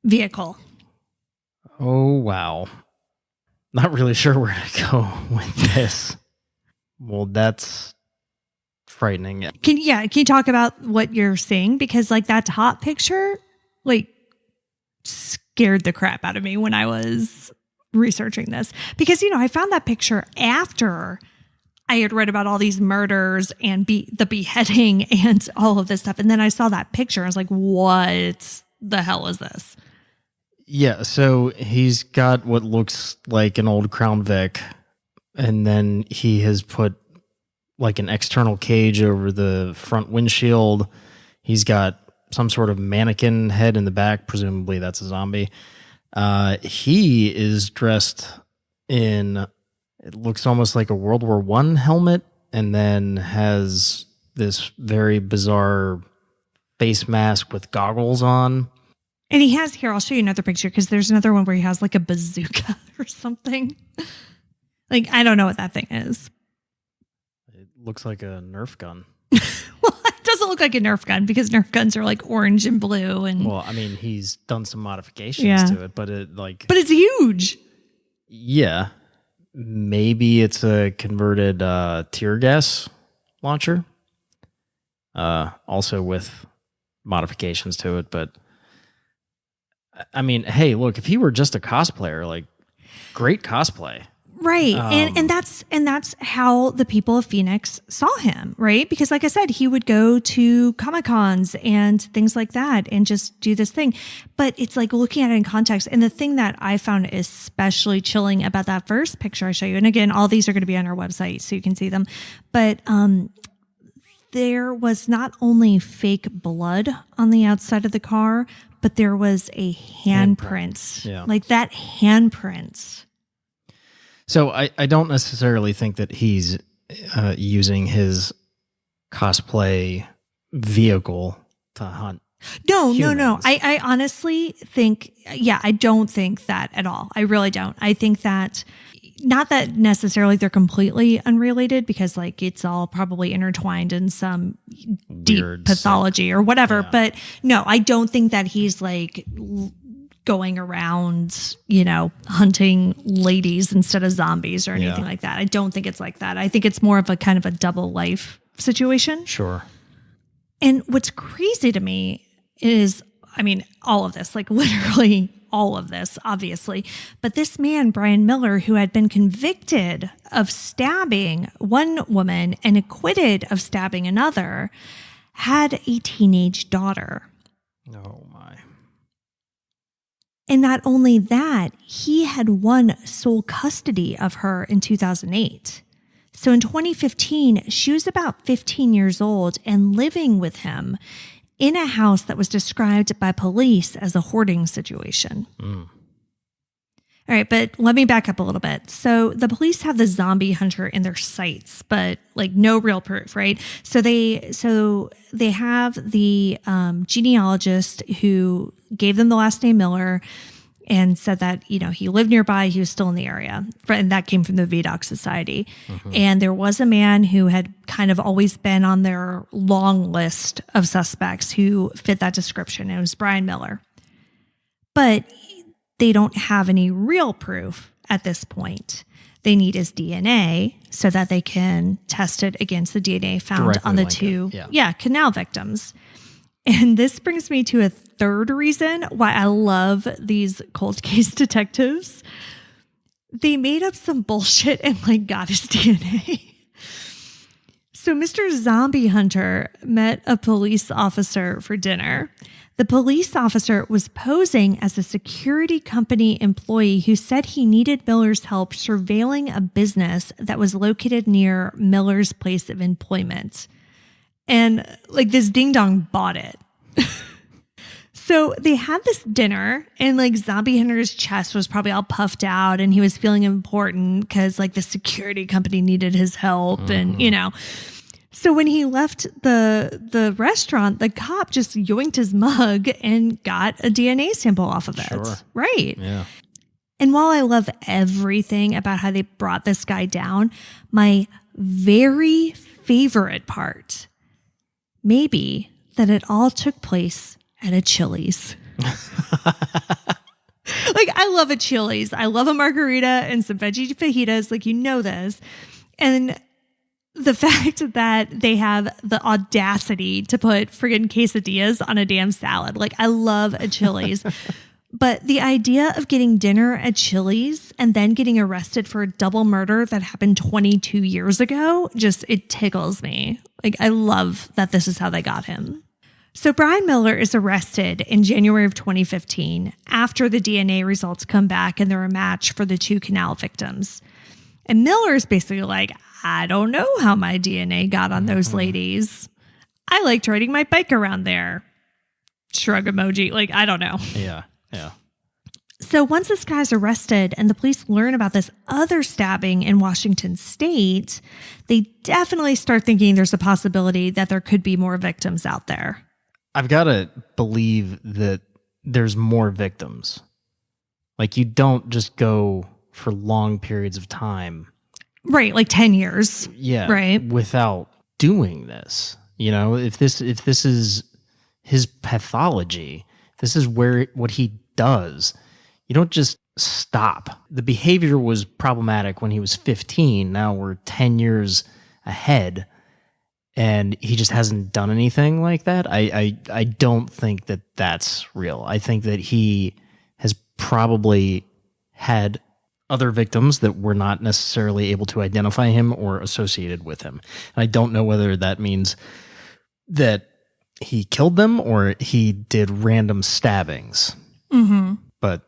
vehicle. Oh, wow. Not really sure where to go with this. Well, that's frightening. Can you talk about what you're seeing? Because like that top picture, like scared the crap out of me when I was researching this. Because, I found that picture after I had read about all these murders and the beheading and all of this stuff. And then I saw that picture. I was like, what the hell is this? Yeah. So he's got what looks like an old Crown Vic. And then he has put like an external cage over the front windshield. He's got some sort of mannequin head in the back. Presumably that's a zombie. He is dressed in, it looks almost like a World War I helmet, and then has this very bizarre face mask with goggles on. And he has, here, I'll show you another picture because there's another one where he has like a bazooka or something. Like, I don't know what that thing is. It looks like a Nerf gun. Well, it doesn't look like a Nerf gun because Nerf guns are like orange and blue. And well, I mean, he's done some modifications to it, but but it's huge. Yeah. Maybe it's a converted tear gas launcher. Also with modifications to it, but I mean, hey, look, if he were just a cosplayer, like, great cosplay. Right. And that's how the people of Phoenix saw him, right? Because like I said, he would go to Comic-Cons and things like that and just do this thing. But it's like looking at it in context. And the thing that I found especially chilling about that first picture I show you, and again, all these are going to be on our website so you can see them. But there was not only fake blood on the outside of the car, but there was a handprint. Yeah. Like that handprint. So I don't necessarily think that he's using his cosplay vehicle to hunt. No. humans. I honestly think, I don't think that at all. I really don't. I think that, not that necessarily they're completely unrelated because like it's all probably intertwined in some deep Weird pathology or whatever. Yeah. But no, I don't think that he's like going around, hunting ladies instead of zombies or anything like that. I don't think it's like that. I think it's more of a kind of a double life situation. Sure. And what's crazy to me is, all of this, like literally all of this, obviously. But this man, Brian Miller, who had been convicted of stabbing one woman and acquitted of stabbing another, had a teenage daughter. Oh, my. And not only that, he had won sole custody of her in 2008. So in 2015, she was about 15 years old and living with him in a house that was described by police as a hoarding situation. All right, but let me back up a little bit. So the police have the zombie hunter in their sights, but like no real proof, right? So they have the genealogist who gave them the last name Miller and said that, he lived nearby, he was still in the area. And that came from the Vidocq Society. And there was a man who had kind of always been on their long list of suspects who fit that description. It was Brian Miller. But they don't have any real proof at this point. They need his DNA so that they can test it against the DNA found Directly on the link two it. canal victims. And this brings me to a third reason why I love these cold case detectives. They made up some bullshit and got his DNA. So Mr. Zombie Hunter met a police officer for dinner. The police officer was posing as a security company employee who said he needed Miller's help surveilling a business that was located near Miller's place of employment. And this ding dong bought it. So they had this dinner and Zombie Hunter's chest was probably all puffed out and he was feeling important because the security company needed his help and, So when he left the restaurant, the cop just yoinked his mug and got a DNA sample off of it. Sure. Right. Yeah. And while I love everything about how they brought this guy down, my very favorite part maybe that it all took place at a Chili's. I love a Chili's. I love a margarita and some veggie fajitas. This. And the fact that they have the audacity to put friggin' quesadillas on a damn salad. I love a Chili's. But the idea of getting dinner at Chili's and then getting arrested for a double murder that happened 22 years ago, it tickles me. I love that this is how they got him. So Brian Miller is arrested in January of 2015 after the DNA results come back and they're a match for the two canal victims. And Miller is basically I don't know how my DNA got on those ladies. I liked riding my bike around there. Shrug emoji. I don't know. Yeah. Yeah. So once this guy's arrested and the police learn about this other stabbing in Washington state, they definitely start thinking there's a possibility that there could be more victims out there. I've got to believe that there's more victims. You don't just go for long periods of time. Right, 10 years. Yeah. Right. Without doing this. If this is his pathology, this is what he does. You don't just stop. The behavior was problematic when he was 15. Now we're 10 years ahead and he just hasn't done anything like that. I don't think that that's real. I think that he has probably had other victims that were not necessarily able to identify him or associated with him. And I don't know whether that means that he killed them or he did random stabbings. But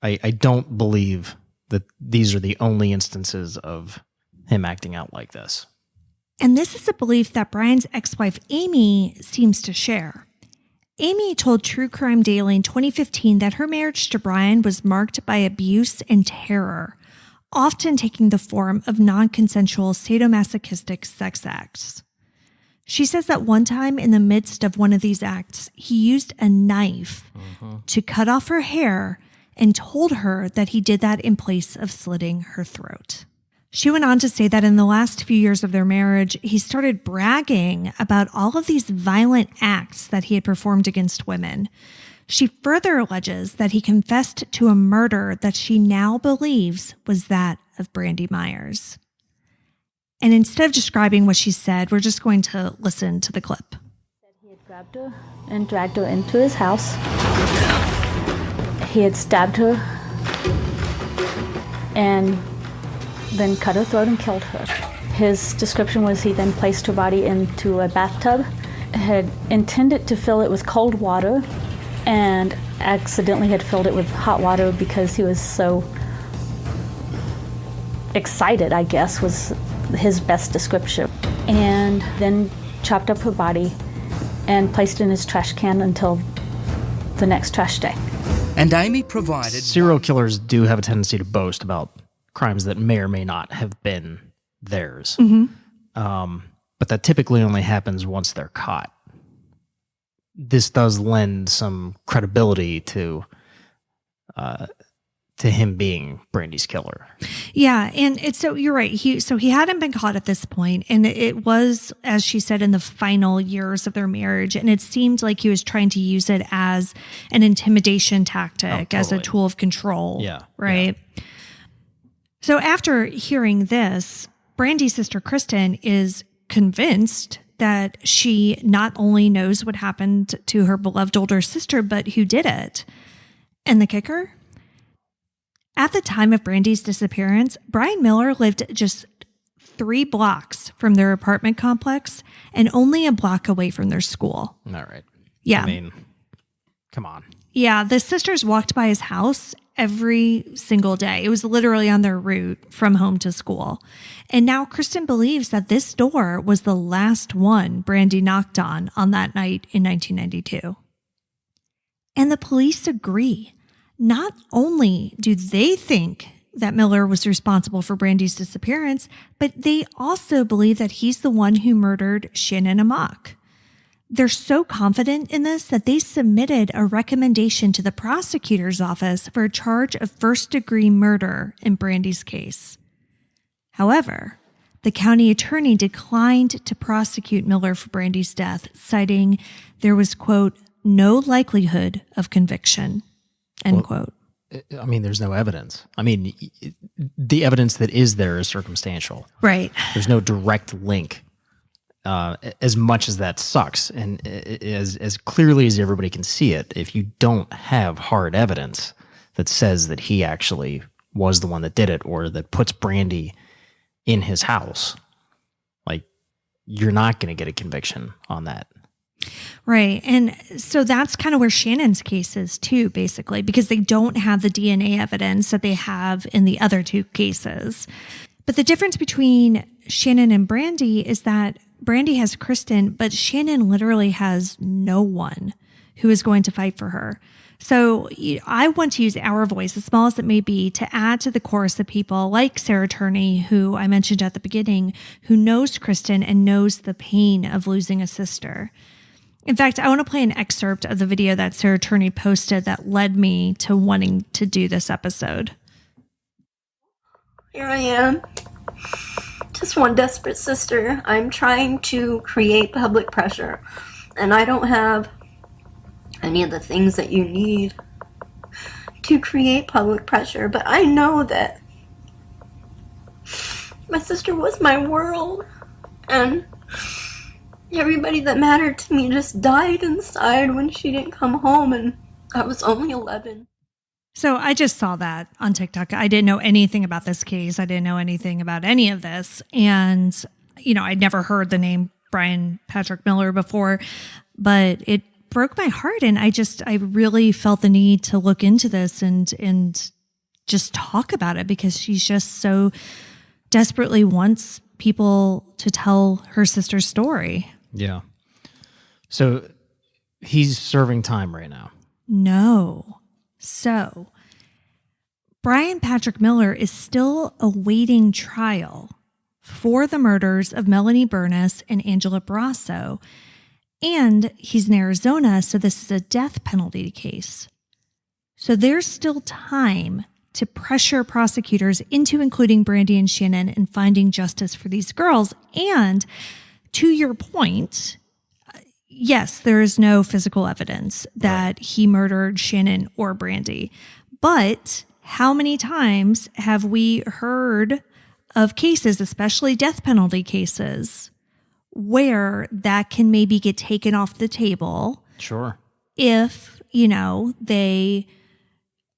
I don't believe that these are the only instances of him acting out like this. And this is a belief that Brian's ex-wife, Amy, seems to share. Amy told True Crime Daily in 2015 that her marriage to Brian was marked by abuse and terror, often taking the form of non-consensual sadomasochistic sex acts. She says that one time in the midst of one of these acts, he used a knife to cut off her hair and told her that he did that in place of slitting her throat. She went on to say that in the last few years of their marriage, he started bragging about all of these violent acts that he had performed against women. She further alleges that he confessed to a murder that she now believes was that of Brandy Myers. And instead of describing what she said, we're just going to listen to the clip. He Grabbed her and dragged her into his house. He had stabbed her and then cut her throat and killed her. His description was he then placed her body into a bathtub, had intended to fill it with cold water, and accidentally had filled it with hot water because he was so excited, I guess, was his best description. And then chopped up her body and placed it in his trash can until the next trash day. And Amy provided... Serial killers do have a tendency to boast about crimes that may or may not have been theirs. But that typically only happens once they're caught. This does lend some credibility to him being Brandy's killer. Yeah, and so you're right. He hadn't been caught at this point, and it was, as she said, in the final years of their marriage, and it seemed like he was trying to use it as an intimidation tactic, as a tool of control. Yeah, right. Yeah. So after hearing this, Brandy's sister Kristin is convinced that she not only knows what happened to her beloved older sister, but who did it. And the kicker? At the time of Brandy's disappearance, Brian Miller lived just 3 blocks from their apartment complex and only a block away from their school. All right. Yeah. I mean, come on. Yeah, the sisters walked by his house every single day. It was literally on their route from home to school. And now Kristin believes that this door was the last one Brandy knocked on that night in 1992. And the police agree. Not only do they think that Miller was responsible for Brandy's disappearance, but they also believe that he's the one who murdered Shannon Amok. They're so confident in this that they submitted a recommendation to the prosecutor's office for a charge of first-degree murder in Brandy's case. However, the county attorney declined to prosecute Miller for Brandy's death, citing there was, quote, no likelihood of conviction. End quote. I mean, there's no evidence. I mean, the evidence that is there is circumstantial. Right. There's no direct link. As much as that sucks, and as clearly as everybody can see it, if you don't have hard evidence that says that he actually was the one that did it, or that puts Brandy in his house, like, you're not going to get a conviction on that. Right. And so that's kind of where Shannon's case is too, basically, because they don't have the DNA evidence that they have in the other 2 cases. But the difference between Shannon and Brandy is that Brandy has Kristin, but Shannon literally has no one who is going to fight for her. So I want to use our voice, as small as it may be, to add to the chorus of people like Sarah Turney, who I mentioned at the beginning, who knows Kristin and knows the pain of losing a sister. In fact, I want to play an excerpt of the video that Sarah Turney posted that led me to wanting to do this episode. Here I am, just one desperate sister. I'm trying to create public pressure, and I don't have any of the things that you need to create public pressure, but I know that my sister was my world, and everybody that mattered to me just died inside when she didn't come home, and I was only 11. So I just saw that on TikTok. I didn't know anything about this case. I didn't know anything about any of this. And, I'd never heard the name Brian Patrick Miller before, but it broke my heart. And I really felt the need to look into this and just talk about it, because she's just so desperately wants people to tell her sister's story. Yeah. So he's serving time right now. No. So Brian Patrick Miller is still awaiting trial for the murders of Melanie Burness and Angela Barrasso. And he's in Arizona, so this is a death penalty case. So there's still time to pressure prosecutors into including Brandy and Shannon and finding justice for these girls. And to your point, yes, there is no physical evidence that he murdered Shannon or Brandy. But how many times have we heard of cases, especially death penalty cases, where that can maybe get taken off the table Sure. if, they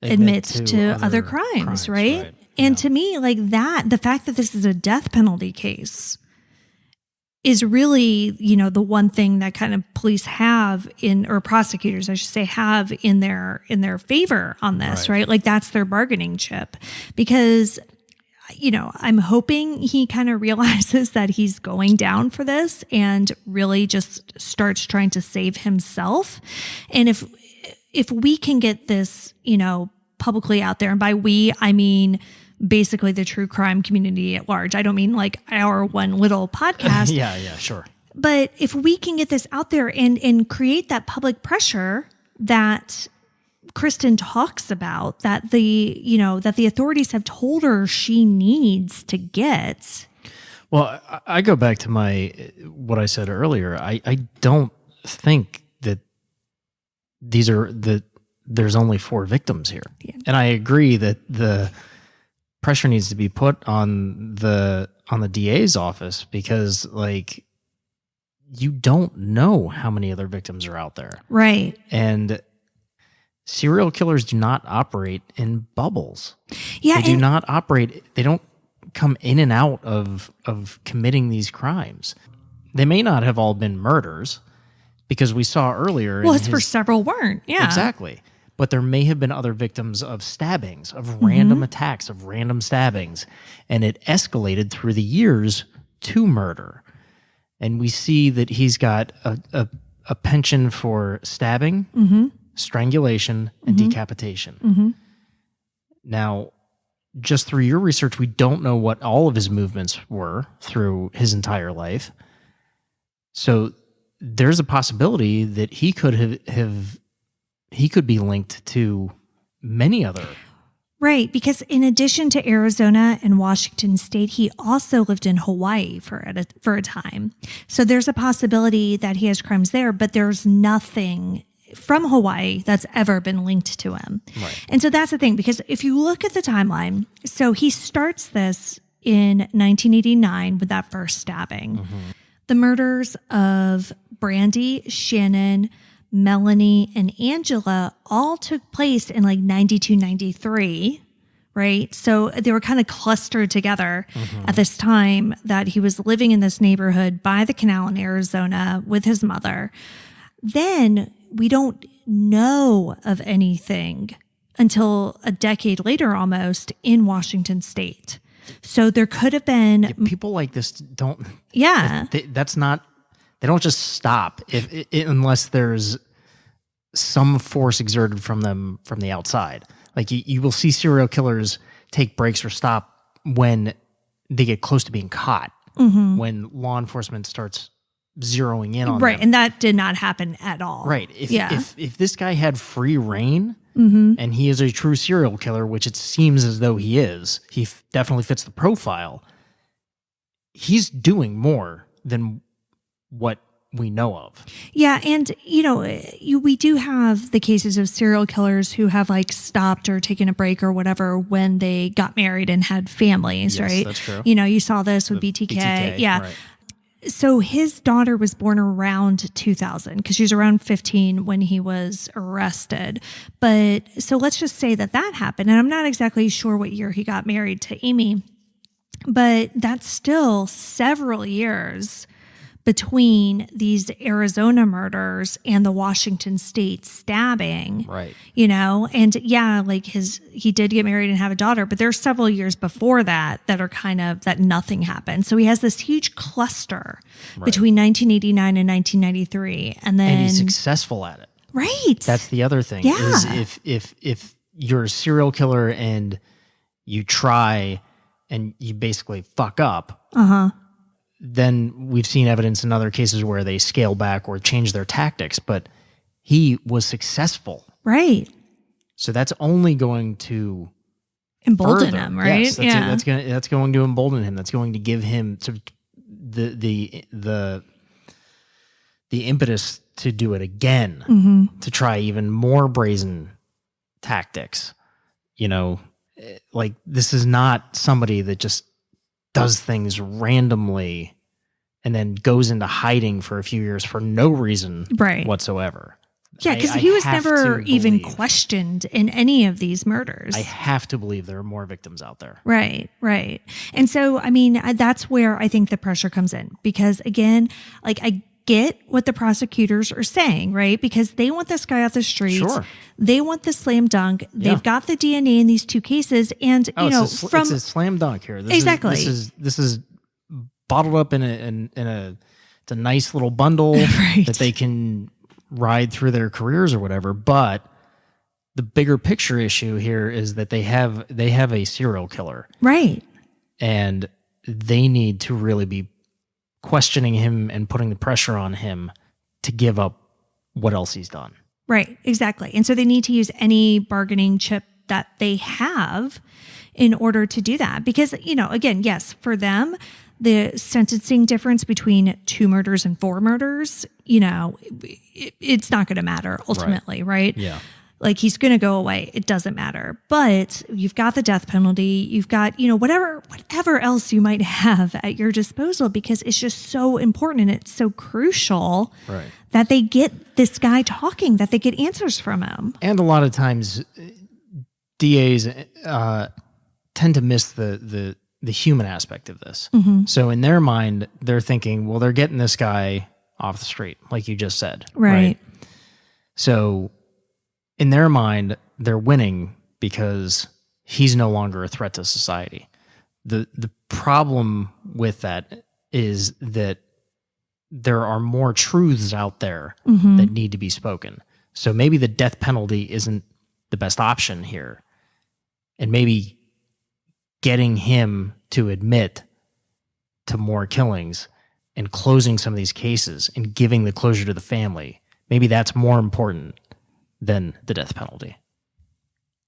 admit to other crimes, right? And to me, like that, the fact that this is a death penalty case is really, the one thing that kind of police have or prosecutors, I should say, have in their favor on this, right? Like that's their bargaining chip, because, I'm hoping he kind of realizes that he's going down for this and really just starts trying to save himself. And if we can get this, publicly out there, and by we, I mean basically the true crime community at large. I don't mean like our one little podcast. Yeah, sure. But if we can get this out there and create that public pressure that Kristin talks about, that the authorities have told her she needs to get. Well, I go back to what I said earlier. I don't think that there's only 4 victims here. Yeah. And I agree that the pressure needs to be put on the DA's office, because like you don't know how many other victims are out there. Right. And serial killers do not operate in bubbles. Yeah. They do not operate, they don't come in and out of committing these crimes. They may not have all been murders, because we saw earlier. Well, for several weren't. Yeah. Exactly. But there may have been other victims of stabbings, of random attacks, of random stabbings. And it escalated through the years to murder. And we see that he's got a penchant for stabbing, strangulation, and decapitation. Now, just through your research, we don't know what all of his movements were through his entire life. So there's a possibility that he could he could be linked to many other. Right, because in addition to Arizona and Washington State, he also lived in Hawaii for a time. So there's a possibility that he has crimes there, but there's nothing from Hawaii that's ever been linked to him. Right. And so that's the thing, because if you look at the timeline, so he starts this in 1989 with that first stabbing. The murders of Brandy, Shannon, Melanie, and Angela all took place in like 92, 93, right? So they were kind of clustered together at this time that he was living in this neighborhood by the canal in Arizona with his mother. Then we don't know of anything until a decade later almost in Washington State. So there could have been... Yeah, people like this don't... Yeah. They don't just stop unless there's some force exerted from them from the outside. Like you will see serial killers take breaks or stop when they get close to being caught, when law enforcement starts zeroing in on them. Right, and that did not happen at all. Right. If this guy had free reign and he is a true serial killer, which it seems as though he is, he definitely fits the profile, he's doing more than what we know of. Yeah, and we do have the cases of serial killers who have like stopped or taken a break or whatever when they got married and had families, yes, right? That's true. You saw this with BTK. Yeah. Right. So his daughter was born around 2000 because she was around 15 when he was arrested. But so let's just say that happened. And I'm not exactly sure what year he got married to Amy, but that's still several years between these Arizona murders and the Washington State stabbing. Right. And yeah, like he did get married and have a daughter, but there's several years before that are kind of that nothing happened. So he has this huge cluster between 1989 and 1993. And he's successful at it. Right. That's the other thing. Yeah. Is if you're a serial killer and you try and you basically fuck up, then we've seen evidence in other cases where they scale back or change their tactics, but he was successful. Right. So that's only going to embolden him, right? Yes, that's going to embolden him. That's going to give him the impetus to do it again, to try even more brazen tactics. Like this is not somebody that just does things randomly and then goes into hiding for a few years for no reason whatsoever. Yeah, because he was never even questioned in any of these murders. I have to believe there are more victims out there. Right. And so, I mean, that's where I think the pressure comes in. Because again, like, I get what the prosecutors are saying, right? Because they want this guy off the street. Sure. They want the slam dunk. They've got the DNA in these two cases. And, it's a slam dunk here. This is bottled up in it's a nice little bundle that they can ride through their careers or whatever. But the bigger picture issue here is that they have a serial killer. Right. And they need to really be questioning him and putting the pressure on him to give up what else he's done. Right, exactly. And so they need to use any bargaining chip that they have in order to do that. Because, again, yes, for them, the sentencing difference between 2 murders and 4 murders, it's not going to matter ultimately, right? Yeah. Like, he's going to go away. It doesn't matter. But you've got the death penalty. You've got, whatever else you might have at your disposal, because it's just so important and it's so crucial that they get this guy talking, that they get answers from him. And a lot of times DAs tend to miss the human aspect of this. Mm-hmm. So in their mind, they're thinking, well, they're getting this guy off the street, like you just said. Right. So in their mind, they're winning because he's no longer a threat to society. The problem with that is that there are more truths out there that need to be spoken. So maybe the death penalty isn't the best option here. And maybe getting him to admit to more killings and closing some of these cases and giving the closure to the family, maybe that's more important than the death penalty.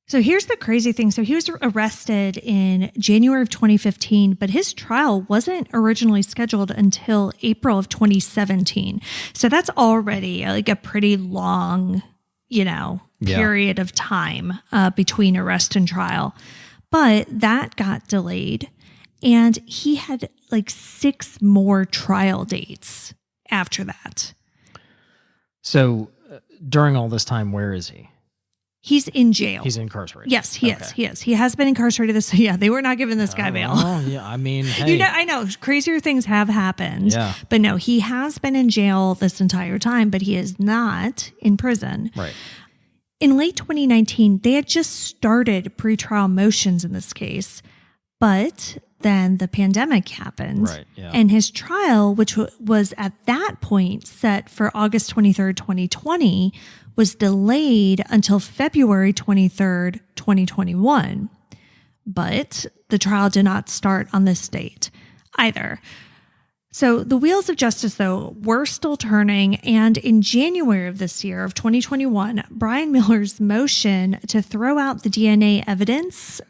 So here's the crazy thing. So he was arrested in January of 2015, but his trial wasn't originally scheduled until April of 2017. So that's already like a pretty long, period of time between arrest and trial. But that got delayed, and he had like 6 more trial dates after that. So during all this time, where is he? He's in jail. He's incarcerated. Yes, he is. He is. He has been incarcerated. So yeah, they were not giving this guy bail. Oh, yeah. I mean, hey. I know crazier things have happened. Yeah. But no, he has been in jail this entire time, but he is not in prison. Right. In late 2019, they had just started pretrial motions in this case, but then the pandemic happened. Right, yeah. And his trial, which was at that point set for August 23rd, 2020, was delayed until February 23rd, 2021. But the trial did not start on this date either. So the wheels of justice, though, were still turning. And in January of this year, of 2021, Brian Miller's motion to throw out the DNA evidence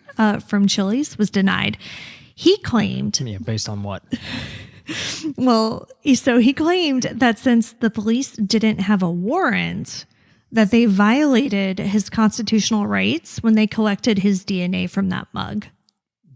from Chili's was denied. He claimed... Yeah, based on what? Well, so he claimed that since the police didn't have a warrant, that they violated his constitutional rights when they collected his DNA from that mug.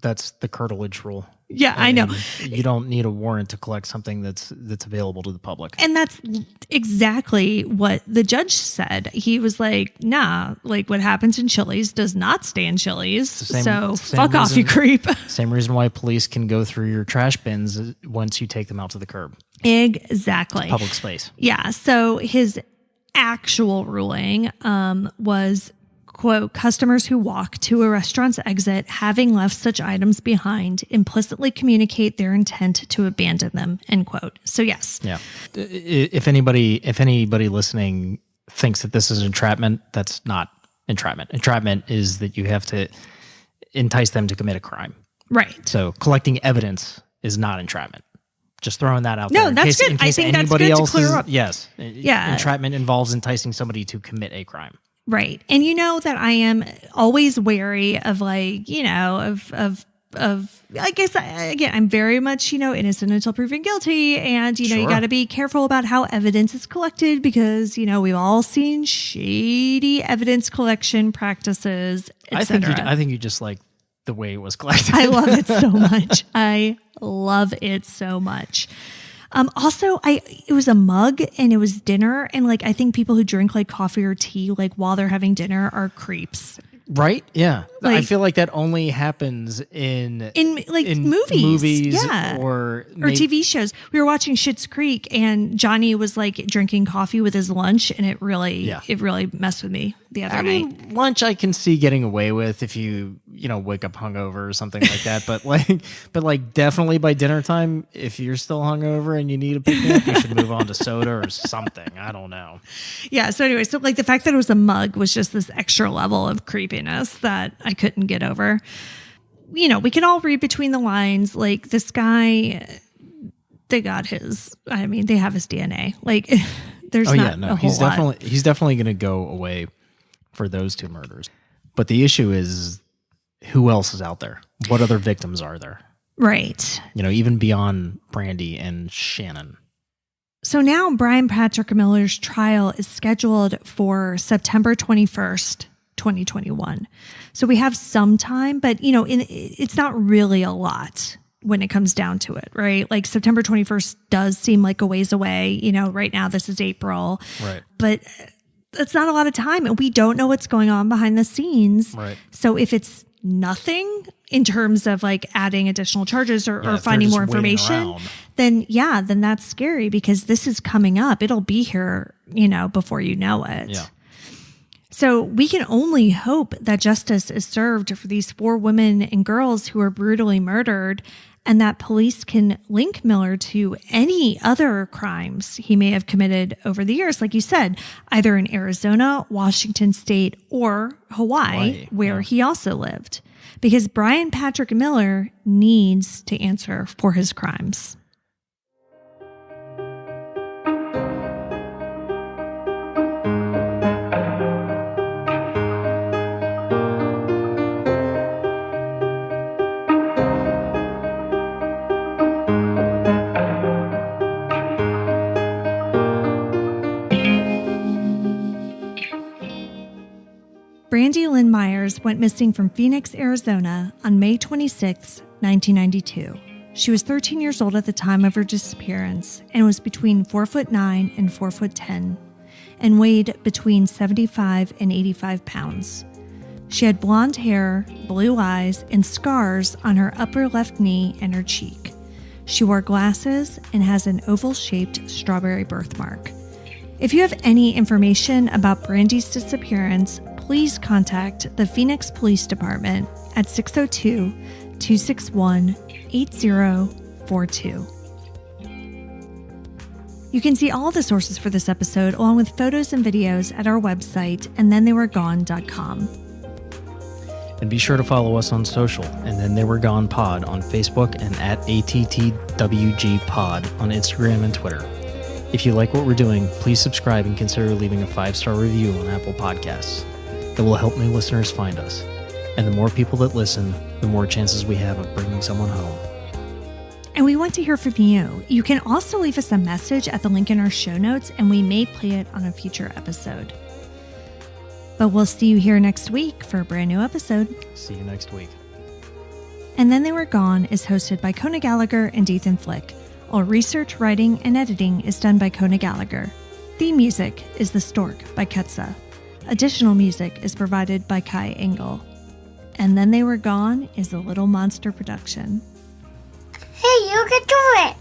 That's the curtilage rule. Yeah, I know. You don't need a warrant to collect something that's available to the public. And that's exactly what the judge said. He was like, nah, like what happens in Chili's does not stay in Chili's. So fuck off, you creep. Same reason why police can go through your trash bins once you take them out to the curb. Exactly. It's public space. Yeah. So his actual ruling was, quote, customers who walk to a restaurant's exit having left such items behind implicitly communicate their intent to abandon them, end quote. So yes. Yeah. If anybody listening thinks that this is entrapment, that's not entrapment. Entrapment is that you have to entice them to commit a crime. Right. So collecting evidence is not entrapment. Just throwing that out there. No, that's good. I think that's good to clear up. Yes. Yeah. Entrapment involves enticing somebody to commit a crime. Right. And you know that I am always wary of like, of I guess, again, I'm very much, innocent until proven guilty. And, you got to be careful about how evidence is collected because, we've all seen shady evidence collection practices, etc. I think you just like the way it was collected. I love it so much. I love it so much. Also, it was a mug and it was dinner. And like, I think people who drink like coffee or tea, like while they're having dinner are creeps. Right? Yeah. I Like- feel like that only happens in Movies. Yeah. or TV shows. We were watching Schitt's Creek and Johnny was like drinking coffee with his lunch and it really messed with me the other night. Lunch I can see getting away with if you wake up hungover or something like that. But like definitely by dinner time, if you're still hungover and you need a pick me up, you should move on to soda or something. I don't know. Yeah. So anyway, so like the fact that it was a mug was just this extra level of creepiness that I couldn't get over. We can all read between the lines. Like this guy, they have his DNA. Like there's a whole lot. He's definitely going to go away for those two murders. But the issue is who else is out there? What other victims are there? Right. Even beyond Brandy and Shannon. So now Brian Patrick Miller's trial is scheduled for September 21st, 2021. So we have some time, but it's not really a lot when it comes down to it, right? Like September 21st does seem like a ways away. Right now this is April. Right. But it's not a lot of time and we don't know what's going on behind the scenes. Right. So if it's nothing in terms of like adding additional charges or finding more information, then that's scary because this is coming up. It'll be here, before you know it. Yeah. So we can only hope that justice is served for these 4 women and girls who were brutally murdered and that police can link Miller to any other crimes he may have committed over the years. Like you said, either in Arizona, Washington State, or Hawaii, where he also lived. Because Brian Patrick Miller needs to answer for his crimes. Brandy Lynn Myers went missing from Phoenix, Arizona on May 26, 1992. She was 13 years old at the time of her disappearance and was between 4'9" and 4'10" and weighed between 75 and 85 pounds. She had blonde hair, blue eyes, and scars on her upper left knee and her cheek. She wore glasses and has an oval-shaped strawberry birthmark. If you have any information about Brandy's disappearance, please contact the Phoenix Police Department at 602-261-8042. You can see all the sources for this episode along with photos and videos at our website, andthentheyweregone.com. And be sure to follow us on social, and Then They Were Gone Pod on Facebook and at ATTWG Pod on Instagram and Twitter. If you like what we're doing, please subscribe and consider leaving a 5-star review on Apple Podcasts. It will help new listeners find us. And the more people that listen, the more chances we have of bringing someone home. And we want to hear from you. You can also leave us a message at the link in our show notes, and we may play it on a future episode. But we'll see you here next week for a brand new episode. See you next week. And Then They Were Gone is hosted by Kona Gallagher and Ethan Flick. All research, writing, and editing is done by Kona Gallagher. Theme music is The Stork by Ketsa. Additional music is provided by Kai Engel. And Then They Were Gone is a Little Monster production. Hey, you can do it!